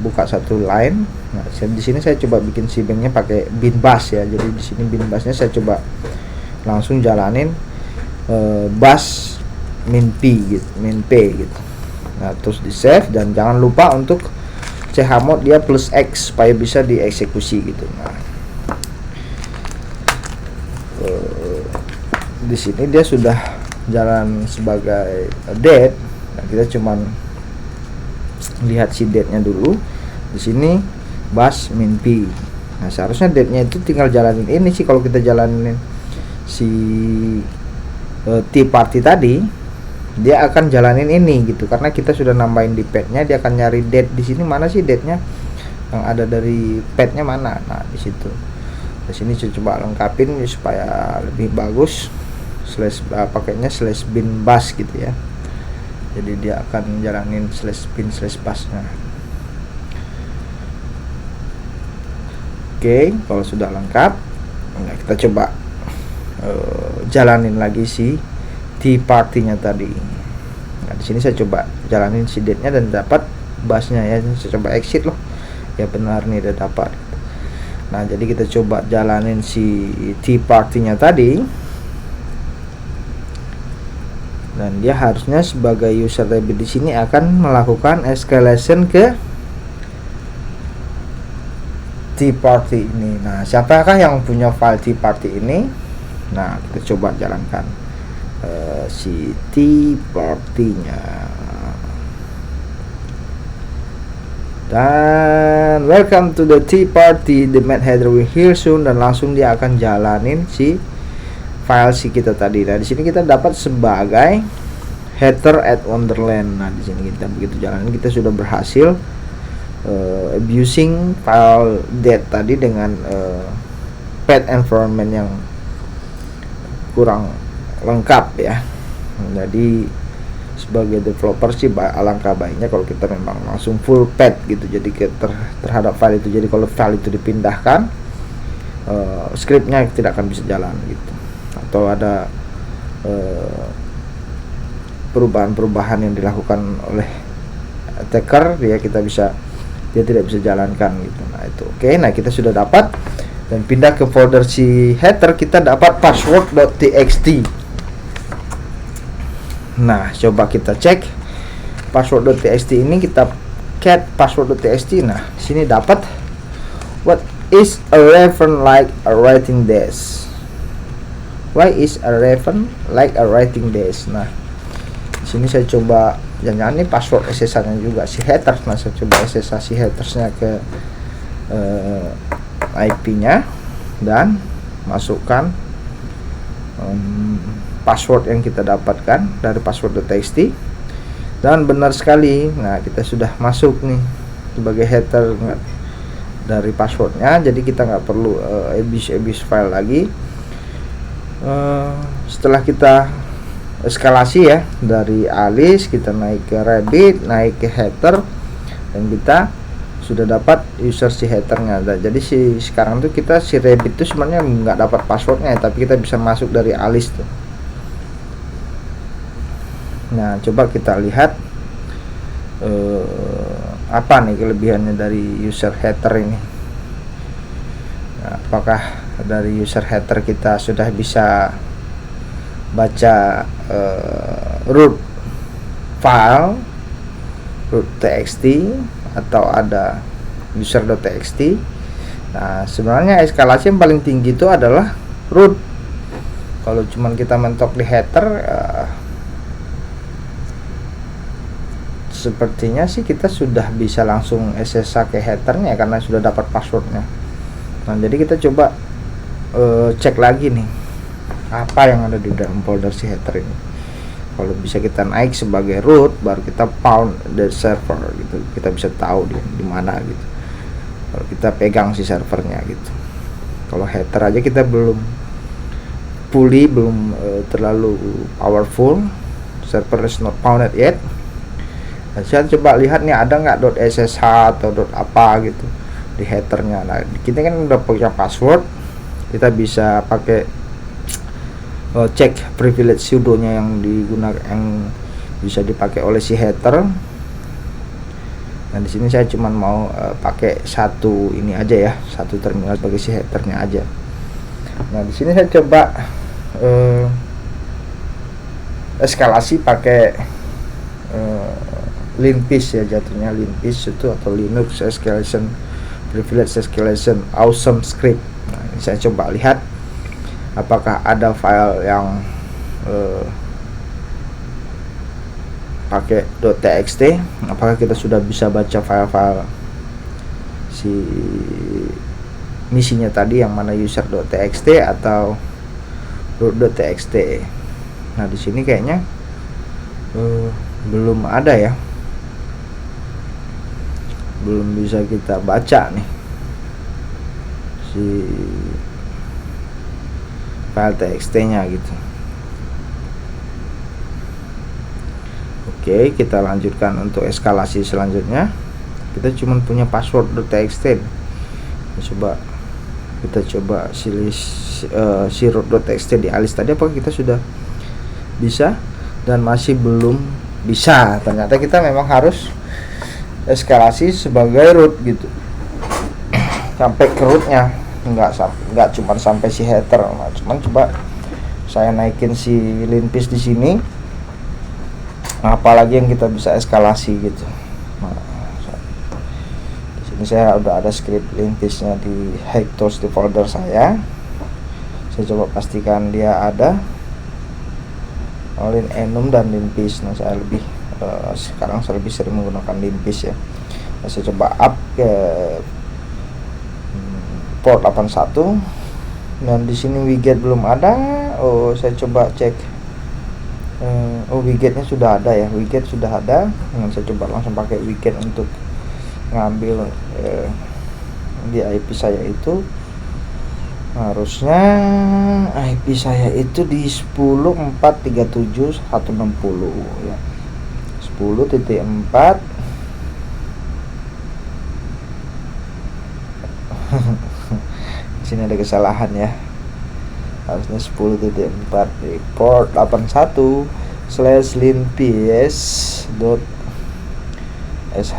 buka satu line. Nah, di sini saya coba bikin si banknya pakai bin bash ya. Jadi di sini bin bashnya saya coba langsung jalanin bash min p gitu. Nah, terus di save dan jangan lupa untuk chmod dia +x supaya bisa dieksekusi gitu. Nah, di sini dia sudah jalan sebagai date. Nah, kita cuman lihat si date-nya dulu. Di sini bash min p. Nah, seharusnya date-nya itu tinggal jalanin ini sih. Kalau kita jalanin si T-party tadi, dia akan jalanin ini gitu, karena kita sudah nambahin di pad-nya. Dia akan nyari date di sini, mana sih date-nya yang ada dari pad-nya mana. Nah, di situ. Di sini saya coba lengkapin supaya lebih bagus. Pakainya /bin bash gitu ya. Jadi dia akan jalanin /bin/bash-nya. Oke, kalau sudah lengkap, nah kita coba jalanin lagi si T-party-nya tadi. Nah, di sini saya coba jalanin si date-nya dan dapat bash-nya ya. Saya coba exit loh. Ya benar nih, udah dapat. Nah, jadi kita coba jalanin si T-party-nya tadi. Dan dia harusnya sebagai user rabbit di sini akan melakukan escalation ke T-party ini. Nah, siapakah yang punya file T-party ini? Nah, kita coba jalankan si T-party-nya. Dan welcome to the T-party, the main header will here soon. Dan langsung dia akan jalanin si file si kita tadi. Nah, di sini kita dapat sebagai header at Wonderland. Nah, di sini kita begitu jalanin, kita sudah berhasil abusing file date tadi dengan pad environment yang kurang lengkap ya. Jadi sebagai developer sih alangkah baiknya kalau kita memang langsung full pad gitu. Jadi terhadap file itu. Jadi kalau file itu dipindahkan, scriptnya tidak akan bisa jalan gitu. Atau ada perubahan-perubahan yang dilakukan oleh attacker, dia tidak bisa jalankan gitu. Nah, itu oke. Nah, kita sudah dapat dan pindah ke folder si header, kita dapat password.txt. Nah, coba kita cek password.txt ini, kita cat password.txt. Nah, di sini dapat what is a reference like a writing desk. Why is a reference like a writing desk? Nah, di sini saya coba, jangan-jangan ini password SSH-nya juga si headers. Nah, saya coba SSH si headers-nya ke IP-nya dan masukkan password yang kita dapatkan dari password.txt. Dan benar sekali. Nah, kita sudah masuk nih sebagai header dari passwordnya. Jadi kita nggak perlu abuse file lagi. Setelah kita eskalasi ya, dari Alice kita naik ke Rabbit, naik ke header, dan kita sudah dapat user si headernya. Nah, jadi sekarang tuh kita si Rabbit tuh sebenarnya nggak dapat passwordnya, tapi kita bisa masuk dari Alice tuh. Nah, coba kita lihat apa nih kelebihannya dari user header ini. Nah, apakah dari user header kita sudah bisa baca root file, root txt, atau ada user.txt. Nah, sebenarnya eskalasi yang paling tinggi itu adalah root. Kalau cuman kita mentok di header, sepertinya sih kita sudah bisa langsung SSH ke headernya karena sudah dapat passwordnya. Nah, jadi kita coba cek lagi nih apa yang ada di dalam folder si header ini. Kalau bisa kita naik sebagai root, baru kita found the server gitu, kita bisa tahu di mana gitu. Kalau kita pegang si servernya gitu. Kalau header aja kita belum terlalu powerful, server is not founded yet. Nah, saya coba lihat nih ada nggak .ssh atau apa gitu di headernya. Nah, kita kan udah punya password, kita bisa pakai cek privilege sudonya yang digunakan, yang bisa dipakai oleh si header. Nah, di sini saya cuman mau pakai satu ini aja ya, satu terminal bagi si headernya aja. Nah, di sini saya coba eskalasi pakai Linpiece ya, jatuhnya Linpiece itu, atau Linux escalation privilege escalation awesome script. Nah, ini saya coba lihat apakah ada file yang pakai .txt, apakah kita sudah bisa baca file-file si misinya tadi yang mana user.txt atau root.txt. Nah, di sini kayaknya belum ada ya, belum bisa kita baca nih si file txt-nya gitu. Oke, kita lanjutkan untuk eskalasi selanjutnya. Kita cuma punya password.txt. Kita coba si root.txt di Alice tadi, apakah kita sudah bisa, dan masih belum bisa. Ternyata kita memang harus eskalasi sebagai root gitu, sampai ke rootnya, nggak cuma sampai si header. Nah, cuman coba saya naikin si Linpiece di sini. Nah, apalagi yang kita bisa eskalasi gitu. Nah, di sini saya udah ada script Linpiece-nya di Hacktools di folder saya. Saya coba pastikan dia ada Enum dan Linpiece. Nah, saya sekarang saya lebih sering menggunakan Linpiece ya. Nah, saya coba up ke port 81, dan di sini widget belum ada. Saya coba cek. Widgetnya sudah ada ya, widget sudah ada. Nah, saya coba langsung pakai widget untuk ngambil di IP saya itu. Harusnya IP saya itu di 10.437.160 ya, 10.4 di sini ada kesalahan ya, harusnya 10.4 di port 81/linpiece.sh.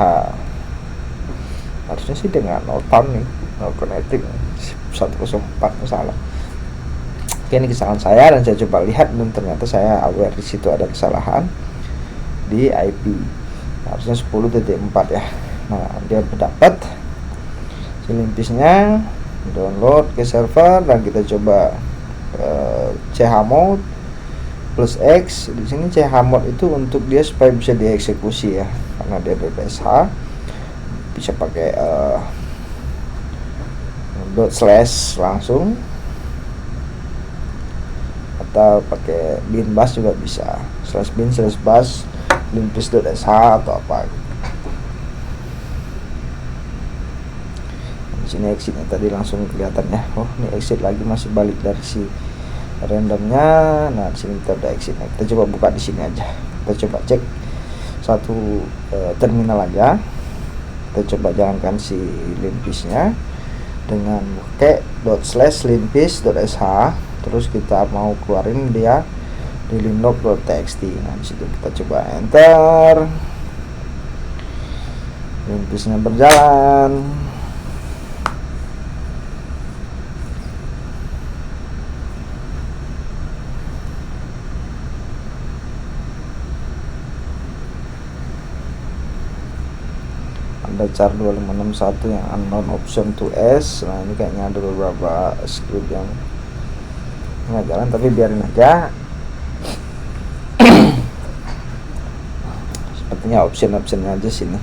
harusnya sih dengan no found nih, no connecting 104 salah. Oke, ini kesalahan saya, dan saya coba lihat, dan ternyata saya aware di situ ada kesalahan di IP, harusnya 10.4 ya. Nah, dia dapat si Linpiece-nya, download ke server, dan kita coba chmod plus x. Di sini chmod itu untuk dia supaya bisa dieksekusi ya, karena dia .sh, bisa pakai .slash langsung, atau pakai bin bash juga bisa, /bin/bash linpiece.sh atau apa. Di sini exitnya tadi langsung kelihatan ya. Ini exit lagi, masih balik dari si randomnya. Nah, di sini kita udah exitnya. Kita coba buka di sini aja. Kita coba cek satu terminal aja. Kita coba jalankan si linpiece-nya dengan pakai /linpiece.sh, terus kita mau keluarin dia di linlog.txt. Nah, disitu kita coba enter, linpiece-nya berjalan. Ada char 2561 yang unknown option to S. Nah, ini kayaknya ada beberapa script yang nggak jalan, tapi biarin aja. Sepertinya option-optionnya aja sini.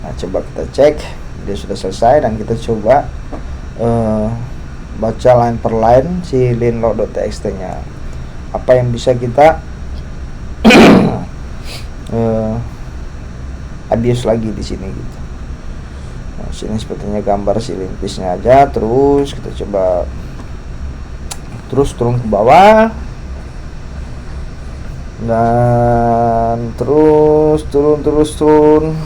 Nah, coba kita cek dia sudah selesai, dan kita coba baca line per line si linlog.txt nya. Apa yang bisa kita abuse lagi di sini gitu. Nah, sini sepertinya gambar si linpiece-nya aja. Terus kita coba terus turun ke bawah, dan terus turun.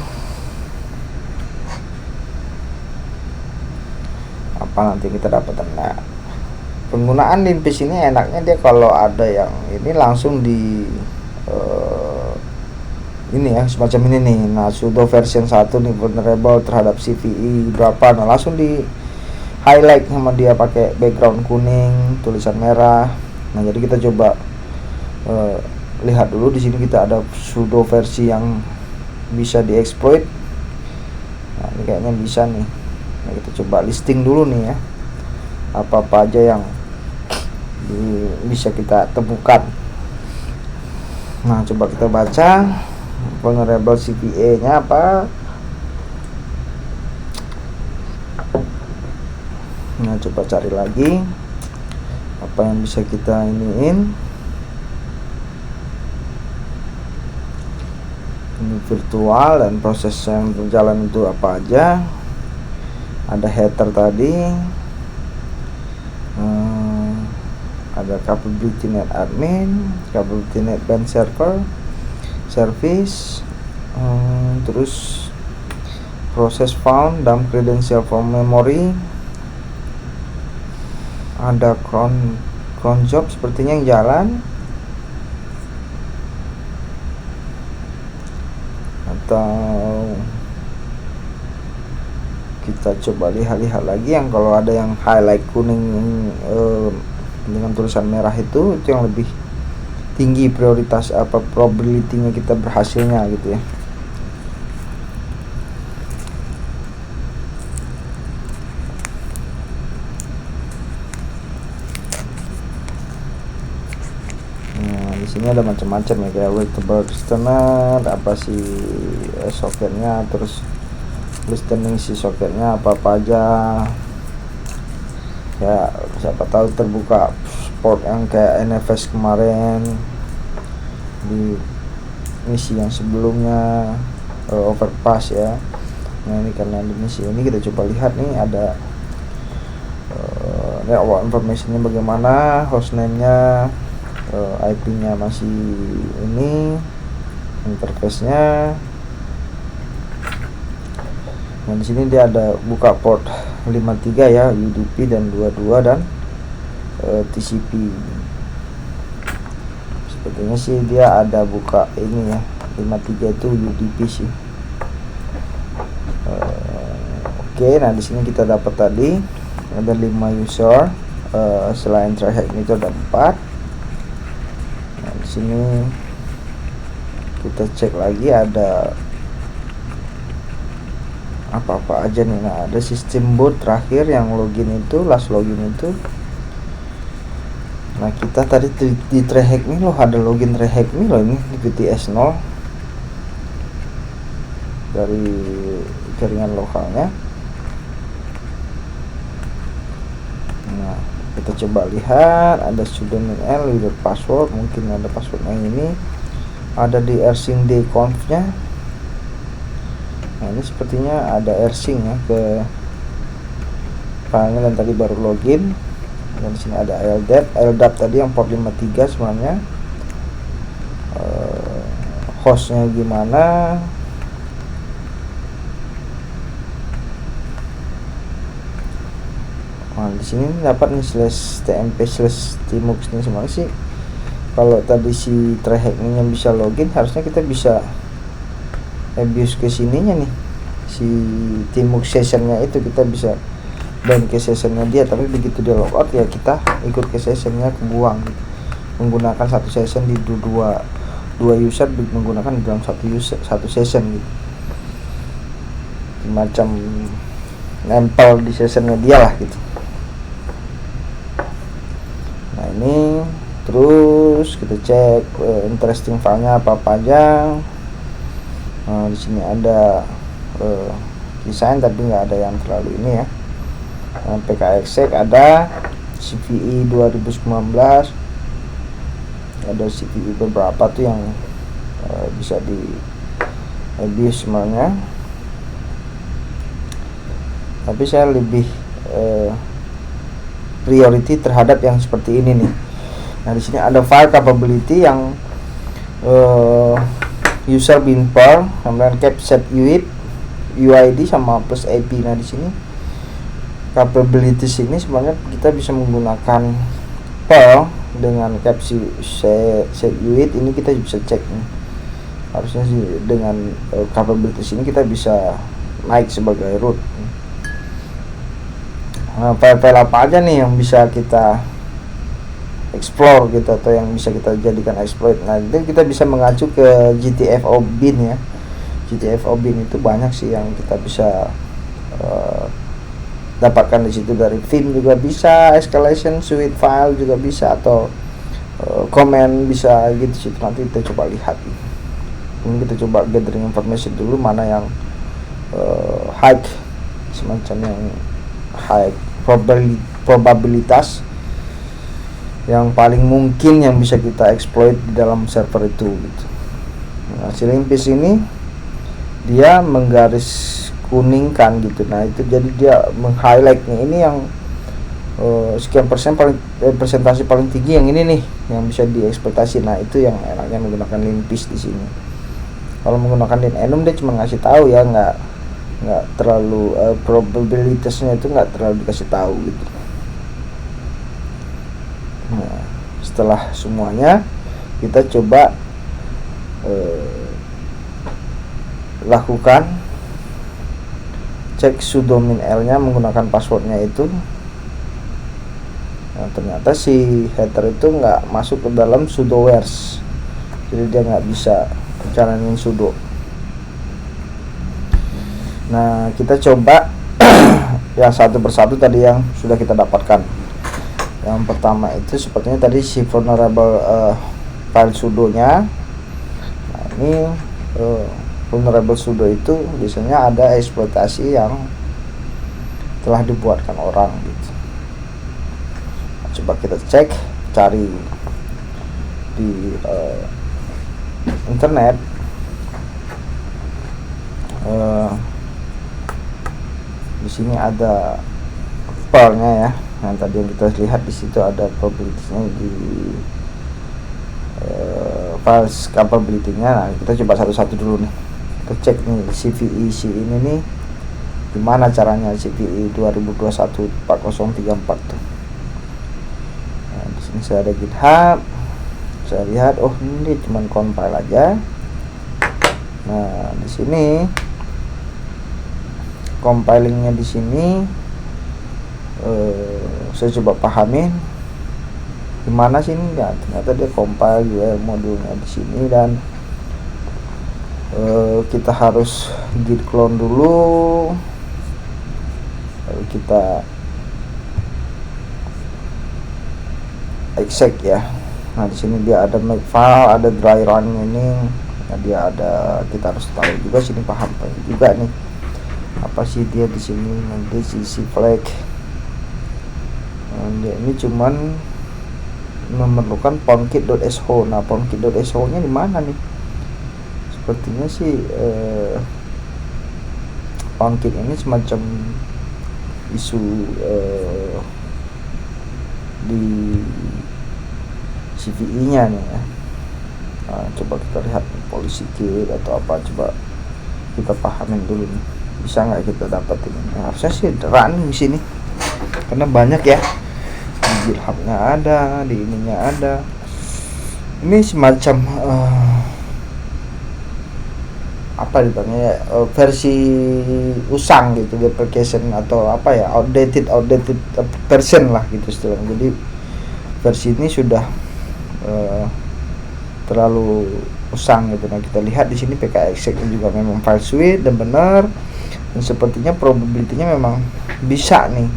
Apa nanti kita dapat? Nah, penggunaan linpiece ini enaknya dia kalau ada yang ini langsung di ini ya, semacam ini nih. Nah, sudo version 1 nih vulnerable terhadap CVE berapa, nah langsung di highlight sama dia pakai background kuning, tulisan merah. Nah, jadi kita coba lihat dulu di sini kita ada sudo versi yang bisa dieksploit. Nah, ini kayaknya bisa nih. Nah, kita coba listing dulu nih ya, apa-apa aja yang bisa kita temukan. Nah, coba kita baca vulnerable CVE nya apa. Nah, coba cari lagi apa yang bisa kita iniin. Ini virtual dan proses yang berjalan itu apa aja. Ada header tadi, ada capability net admin, capability net band server service, terus proses found dump credential from memory, ada cron job sepertinya yang jalan, atau kita coba lihat lagi yang kalau ada yang highlight kuning dengan tulisan merah itu yang lebih tinggi prioritas apa probability-nya kita berhasilnya gitu ya. Nah, di sini ada macam-macam ya, kayak wearable listener, apa sih soketnya, terus listening si soketnya apa aja. Ya, siapa tahu terbuka port yang kayak NFS kemarin di misi yang sebelumnya, overpass ya. Nah, ini karena di misi ini kita coba lihat nih ada network informationnya bagaimana, hostname-nya, IP-nya masih ini, interface-nya. Nah, di sini dia ada buka port 53 ya, UDP dan 22 dan TCP. Sepertinya sih dia ada buka ini ya, 53 itu UDP sih. Oke, nah di sini kita dapat tadi ada 5 user, selain TryHack ini itu ada 4. Nah, di sini kita cek lagi ada apa-apa aja nih. Nah, ada sistem boot terakhir yang login itu, last login itu. Nah, kita tadi di TryHack nih loh, ada login TryHack nih loh, ini di PTS 0 dari jaringan lokalnya. Nah, kita coba lihat ada pseudonym L with password, mungkin ada passwordnya ini, ada di rsync-d-conf nya. Nah, ini sepertinya ada rsync ya ke filenya, dan tadi baru login. Dan di sini ada LDAP tadi yang port 53 sebenarnya. Hostnya gimana, Nah di sini dapat nih /tmp/tmux ini semuanya sih. Kalau tadi si TryHack ini yang bisa login, harusnya kita bisa abuse ke sininya nih, si tmux sessionnya itu kita bisa dan ke sessionnya dia. Tapi begitu dia logout ya kita ikut ke sessionnya, kebuang gitu. Menggunakan satu session di dua user menggunakan dalam satu session gitu, semacam nempel di sessionnya dia lah gitu. Nah ini terus kita cek interesting filenya apa aja. Nah di sini ada desain tapi nggak ada yang terlalu ini ya. Nah, PKXX ada, CVE 2019 ada, CVE beberapa tuh yang bisa di abuse semuanya. Tapi saya lebih priority terhadap yang seperti ini nih. Nah di sini ada file capability yang user bin Perl, kemudian capset UID sama plus AP. Nah di sini capabilities ini sebenarnya kita bisa menggunakan Perl dengan capset UID ini, kita bisa cek nih. Harusnya sih dengan capabilities ini kita bisa naik sebagai root. Nah, file-file apa aja nih yang bisa kita explore gitu, atau yang bisa kita jadikan exploit. Nah itu kita bisa mengacu ke GTFO bin ya. GTFO bin itu banyak sih yang kita bisa dapatkan di situ. Dari Vim juga bisa, escalation suite file juga bisa, atau comment bisa gitu situ. Nanti kita coba lihat. Ini kita coba gathering information dulu, mana yang high, semacam yang high probabilitas, yang paling mungkin yang bisa kita exploit di dalam server itu gitu. Nah, si Limpis ini dia menggaris kuningkan gitu. Nah itu jadi dia meng-highlightnya ini yang sekian persen persentase paling tinggi yang ini nih yang bisa diekspektasi. Nah itu yang enaknya menggunakan Limpis di sini. Kalau menggunakan Linenum dia cuma ngasih tahu ya, nggak terlalu probabilitasnya itu nggak terlalu dikasih tahu gitu. Nah, setelah semuanya kita coba lakukan cek sudo min l nya menggunakan passwordnya itu. Nah, ternyata si header itu nggak masuk ke dalam sudowares, jadi dia nggak bisa jalanin sudo. Nah kita coba yang satu persatu tadi yang sudah kita dapatkan. Yang pertama itu sepertinya tadi si vulnerable file sudonya. Nah ini vulnerable sudo itu biasanya ada eksploitasi yang telah dibuatkan orang gitu. Nah, coba kita cek, cari di internet. Di sini ada Perl-nya ya. Nah tadi yang kita lihat di situ ada probability-nya di files capability-nya. Nah, kita coba satu-satu dulu nih. Kita cek nih CVE ini nih gimana caranya, CVE 2021 4034 tuh. Nah, di sini saya ada GitHub. Saya lihat oh ini cuman compile aja. Nah di sini compilingnya di sini saya coba pahamin gimana sih ini. Ya, ternyata dia compile URL modulnya di sini, dan kita harus git clone dulu, lalu kita exec ya. Nah di sini dia ada make file, ada dry run ini. Nah, dia ada, kita harus tahu juga sini, paham juga nih apa sih dia di sini. Nanti CC flag. Nah, dia ini cuman memerlukan poundkit.sh. Nah poundkit.sh nya di mana nih? Sepertinya sih poundkit ini semacam isu di CVE nya nih ya. Nah, coba kita lihat polisi kit atau apa, coba kita pahamin dulu nih, bisa nggak kita dapat ini. Nah, harusnya sih running di sini. karena banyak ya, di GitHub-nya ada, di ininya ada. Ini semacam apa ditanya versi usang gitu, deprecation atau apa ya, outdated version lah gitu istilahnya. Jadi versi ini sudah terlalu usang gitu. Nah, kita lihat di sini PKExec juga memang file suite dan benar, dan sepertinya probability-nya memang bisa nih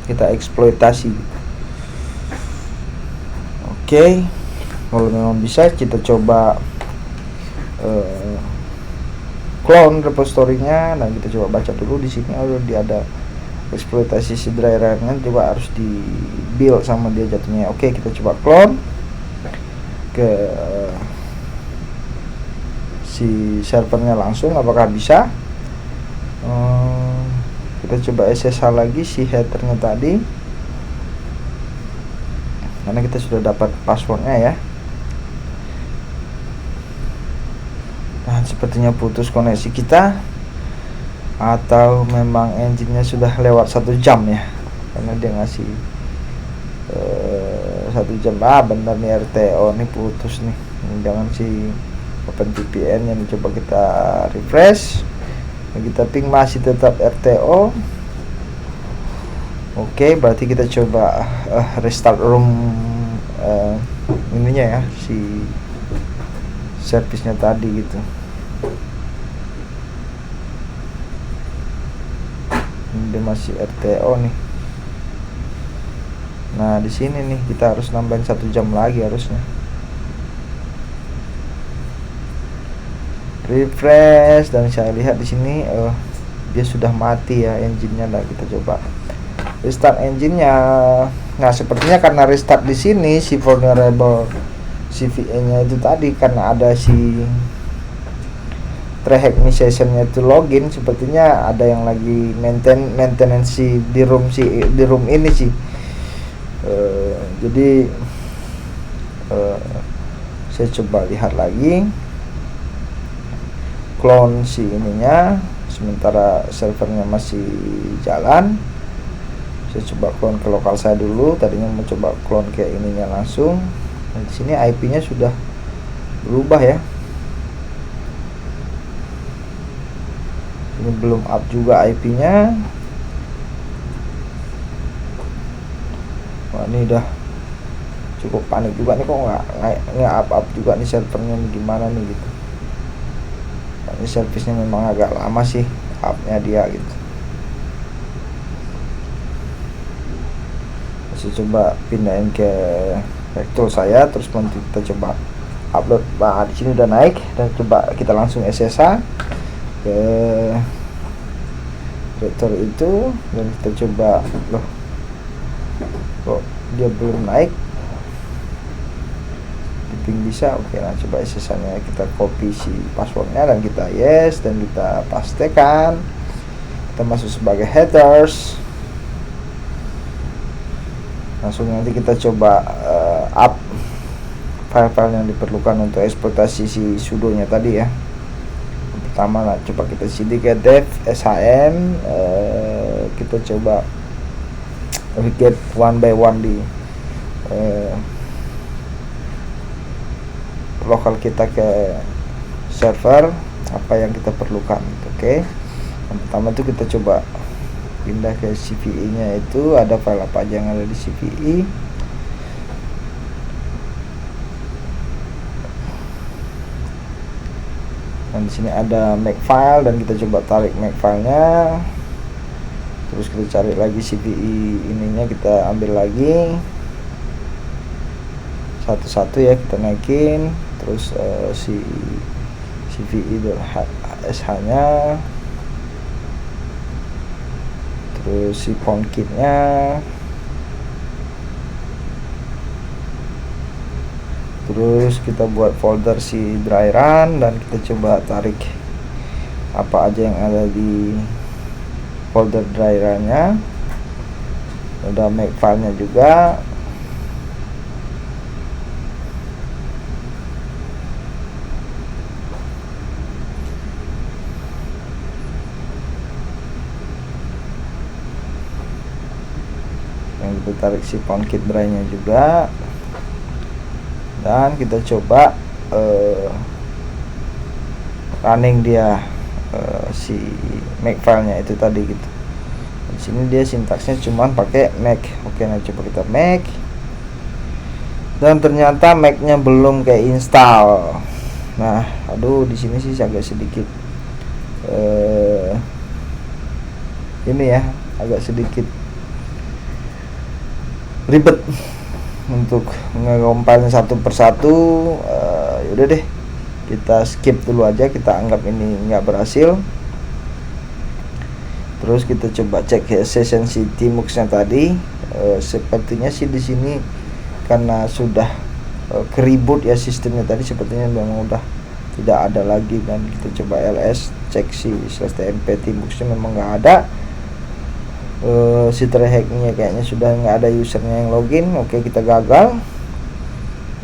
kita eksploitasi. Oke, kalau memang bisa kita coba clone repository-nya, dan kita coba baca dulu di sini. Dia ada eksploitasi si driver-nya, juga harus di build sama dia jatuhnya. Oke, kita coba clone ke si servernya langsung, apakah bisa. Kita coba SSH lagi si headernya tadi, karena kita sudah dapat passwordnya ya. Nah, sepertinya putus koneksi kita, atau memang engine-nya sudah lewat 1 jam ya, karena dia ngasih 1 jam. Benar nih, RTO nih putus nih. Jangan si OpenVPN yang coba kita refresh, kita ping masih tetap RTO. Oke, berarti kita coba restart room ininya ya, si servisnya tadi gitu. Dia masih RTO nih. Nah, di sini nih kita harus nambahin 1 jam lagi harusnya. Refresh, dan saya lihat di sini dia sudah mati ya engine-nya. Nah, kita coba restart engine-nya. Nah, sepertinya karena restart di sini si vulnerable CVE-nya itu tadi, karena ada si Trayhack session-nya itu login, sepertinya ada yang lagi maintenance di room ini sih. Jadi saya coba lihat lagi, clone si ininya, sementara servernya masih jalan. Saya coba clone ke lokal saya dulu. Tadinya mau coba clone ke ininya langsung. Nah, di sini IP-nya sudah berubah ya. Ini belum up juga IP-nya. Wah, ini udah cukup panik juga nih, kok nggak up juga nih servernya nih, gimana nih gitu. Nah, ini servisnya memang agak lama sih up-nya dia gitu. Saya coba pindahin ke rektor saya, terus nanti kita coba upload. Nah, di sini udah naik, dan coba kita langsung SSH ke rektor itu, dan kita coba kok dia belum naik, ping bisa. Oke, nah coba SSH-nya kita copy si passwordnya, dan kita yes, dan kita pastekan. Kita masuk sebagai headers. Langsung nanti kita coba up file-file yang diperlukan untuk eksploitasi si sudonya tadi ya. Pertama, nah, coba kita cd ke dev shm, kita coba get one by one di lokal kita ke server apa yang kita perlukan. Oke, yang pertama itu kita coba pindah ke CVE nya, itu ada file apa aja yang ada di CVE. Dan di sini ada makefile, dan kita coba tarik makefile-nya. Terus kita cari lagi CVE ininya, kita ambil lagi satu-satu ya, kita naikin. Terus si CVE sh-nya, terus si PwnKit-nya, terus kita buat folder si dry run, dan kita coba tarik apa aja yang ada di folder dry run-nya. Ada makefile-nya juga. kita tarik si PoundKit Braille-nya juga, dan kita coba running dia si Makefile-nya itu tadi gitu. Di sini dia sintaksnya cuman pakai Make. Oke, nah coba kita Make, dan ternyata Make-nya belum kayak install. Nah, aduh, di sini sih agak sedikit ini ya, agak sedikit ribet untuk nge-compile satu persatu. Yaudah deh, kita skip dulu aja, kita anggap ini nggak berhasil. Terus kita coba cek session si Tmux-nya tadi. Sepertinya sih di sini karena sudah keribut ya sistemnya tadi, sepertinya memang udah tidak ada lagi. Dan kita coba ls cek si /tmp Tmux-nya memang nggak ada. Si TryHack-nya kayaknya sudah nggak ada usernya yang login. Oke, kita gagal.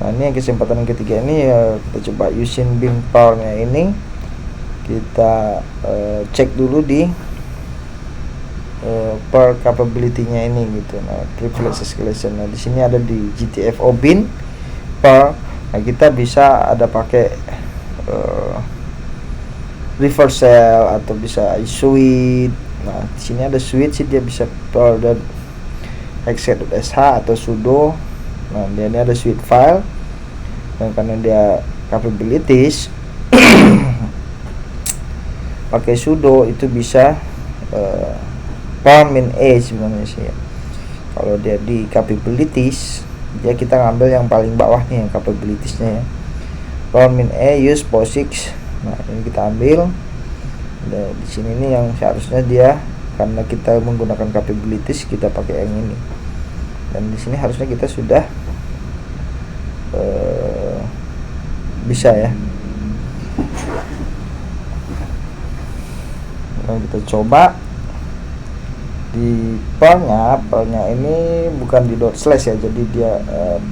Nah, ini kesempatan yang ketiga ini kita coba using bin power-nya ini. Kita cek dulu di per capability-nya ini gitu. Nah, privilege escalation. Nah, di sini ada di GTFO bin per. Nah, kita bisa ada pakai reversal atau bisa suite. Nah, di sini ada suite sih, dia bisa per dan exec.sh atau sudo. Nah, dia ini ada suite file, dan karena dia capabilities pakai sudo itu bisa -a sebenarnya sih ya. Kalau dia di capabilities, dia kita ngambil yang paling bawah nih, yang capabilitiesnya ya, -a use POSIX. Nah, ini kita ambil. Nah, di sini nih yang seharusnya dia, karena kita menggunakan capabilities, kita pakai yang ini. Dan di sini harusnya kita sudah bisa ya. Nah, kita coba di perlnya ini bukan di // ya, jadi dia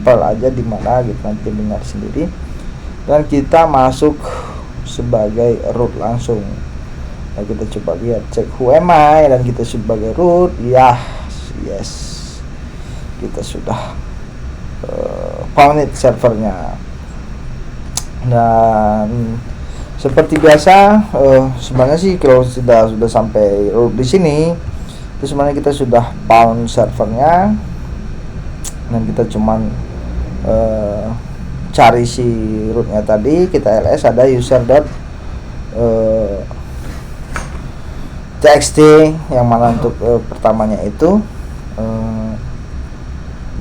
perl aja di mana gitu, nanti dengar sendiri. Dan kita masuk sebagai root langsung. Nah, kita coba lihat, cek who am I, dan kita sebagai root. Yes, kita sudah found it servernya. Dan seperti biasa, sebenarnya sih kalau sudah sampai root di sini, itu sebenarnya kita sudah found servernya, dan kita cuman cari si rootnya tadi. Kita ls ada user.txt yang mana untuk pertamanya itu.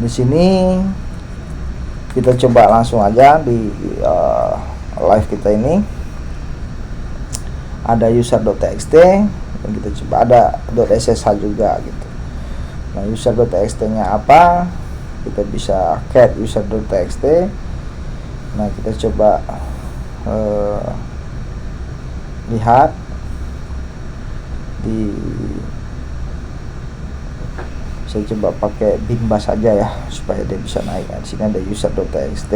Di sini kita coba langsung aja di live kita ini ada user.txt, dan kita coba ada .ssh juga gitu. Nah, user.txt nya apa, kita bisa cat user.txt. Nah, kita coba lihat di, saya coba pakai bin bash saja ya supaya dia bisa naik. Nah, di sini ada user.txt.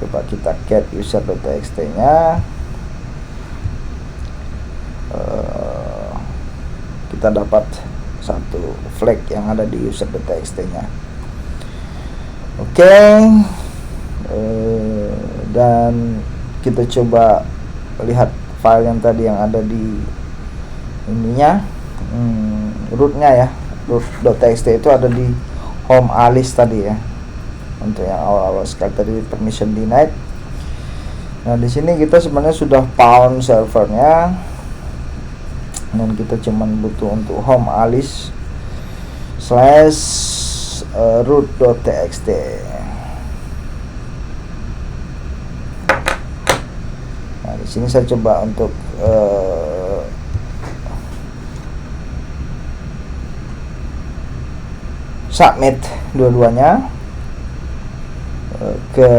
Coba kita cat user.txt nya. Kita dapat satu flag yang ada di user.txt nya. Oke. Dan kita coba lihat file yang tadi yang ada di ininya, rootnya ya, root.txt itu ada di home alice tadi ya, untuk yang awal-awal sekali tadi permission denied. Nah, di sini kita sebenarnya sudah found servernya, dan kita cuman butuh untuk home alice / root.txt. Nah, di sini saya coba untuk submit dua-duanya ke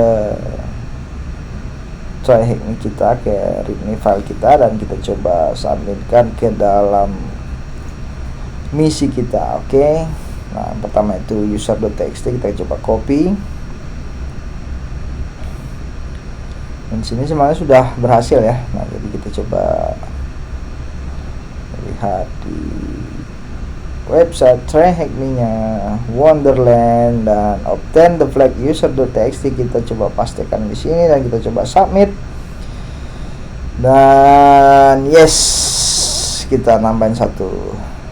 TryHack kita, ke readme file kita, dan kita coba submitkan ke dalam misi kita. Oke. Nah, pertama itu user.txt, kita coba copy. Dan sini semuanya sudah berhasil ya. Nah, jadi kita coba lihat di website TryHackMe-nya Wonderland dan obtain the flag user.txt. Kita coba pastikan di sini dan kita coba submit. Dan yes, kita nambahin satu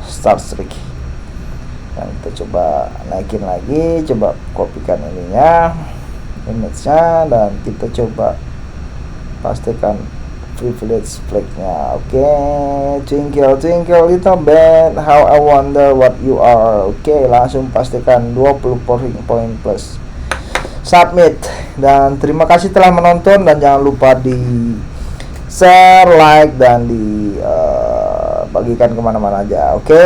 start streak. Dan kita coba naikin lagi, coba kopikan ininya, image-nya, dan kita coba pastikan privilege flag-nya. Oke, twinkle twinkle little bit, how I wonder what you are. Oke, langsung pastikan 20 poin plus, submit. Dan terima kasih telah menonton, dan jangan lupa di share, like, dan di bagikan kemana-mana aja. Oke.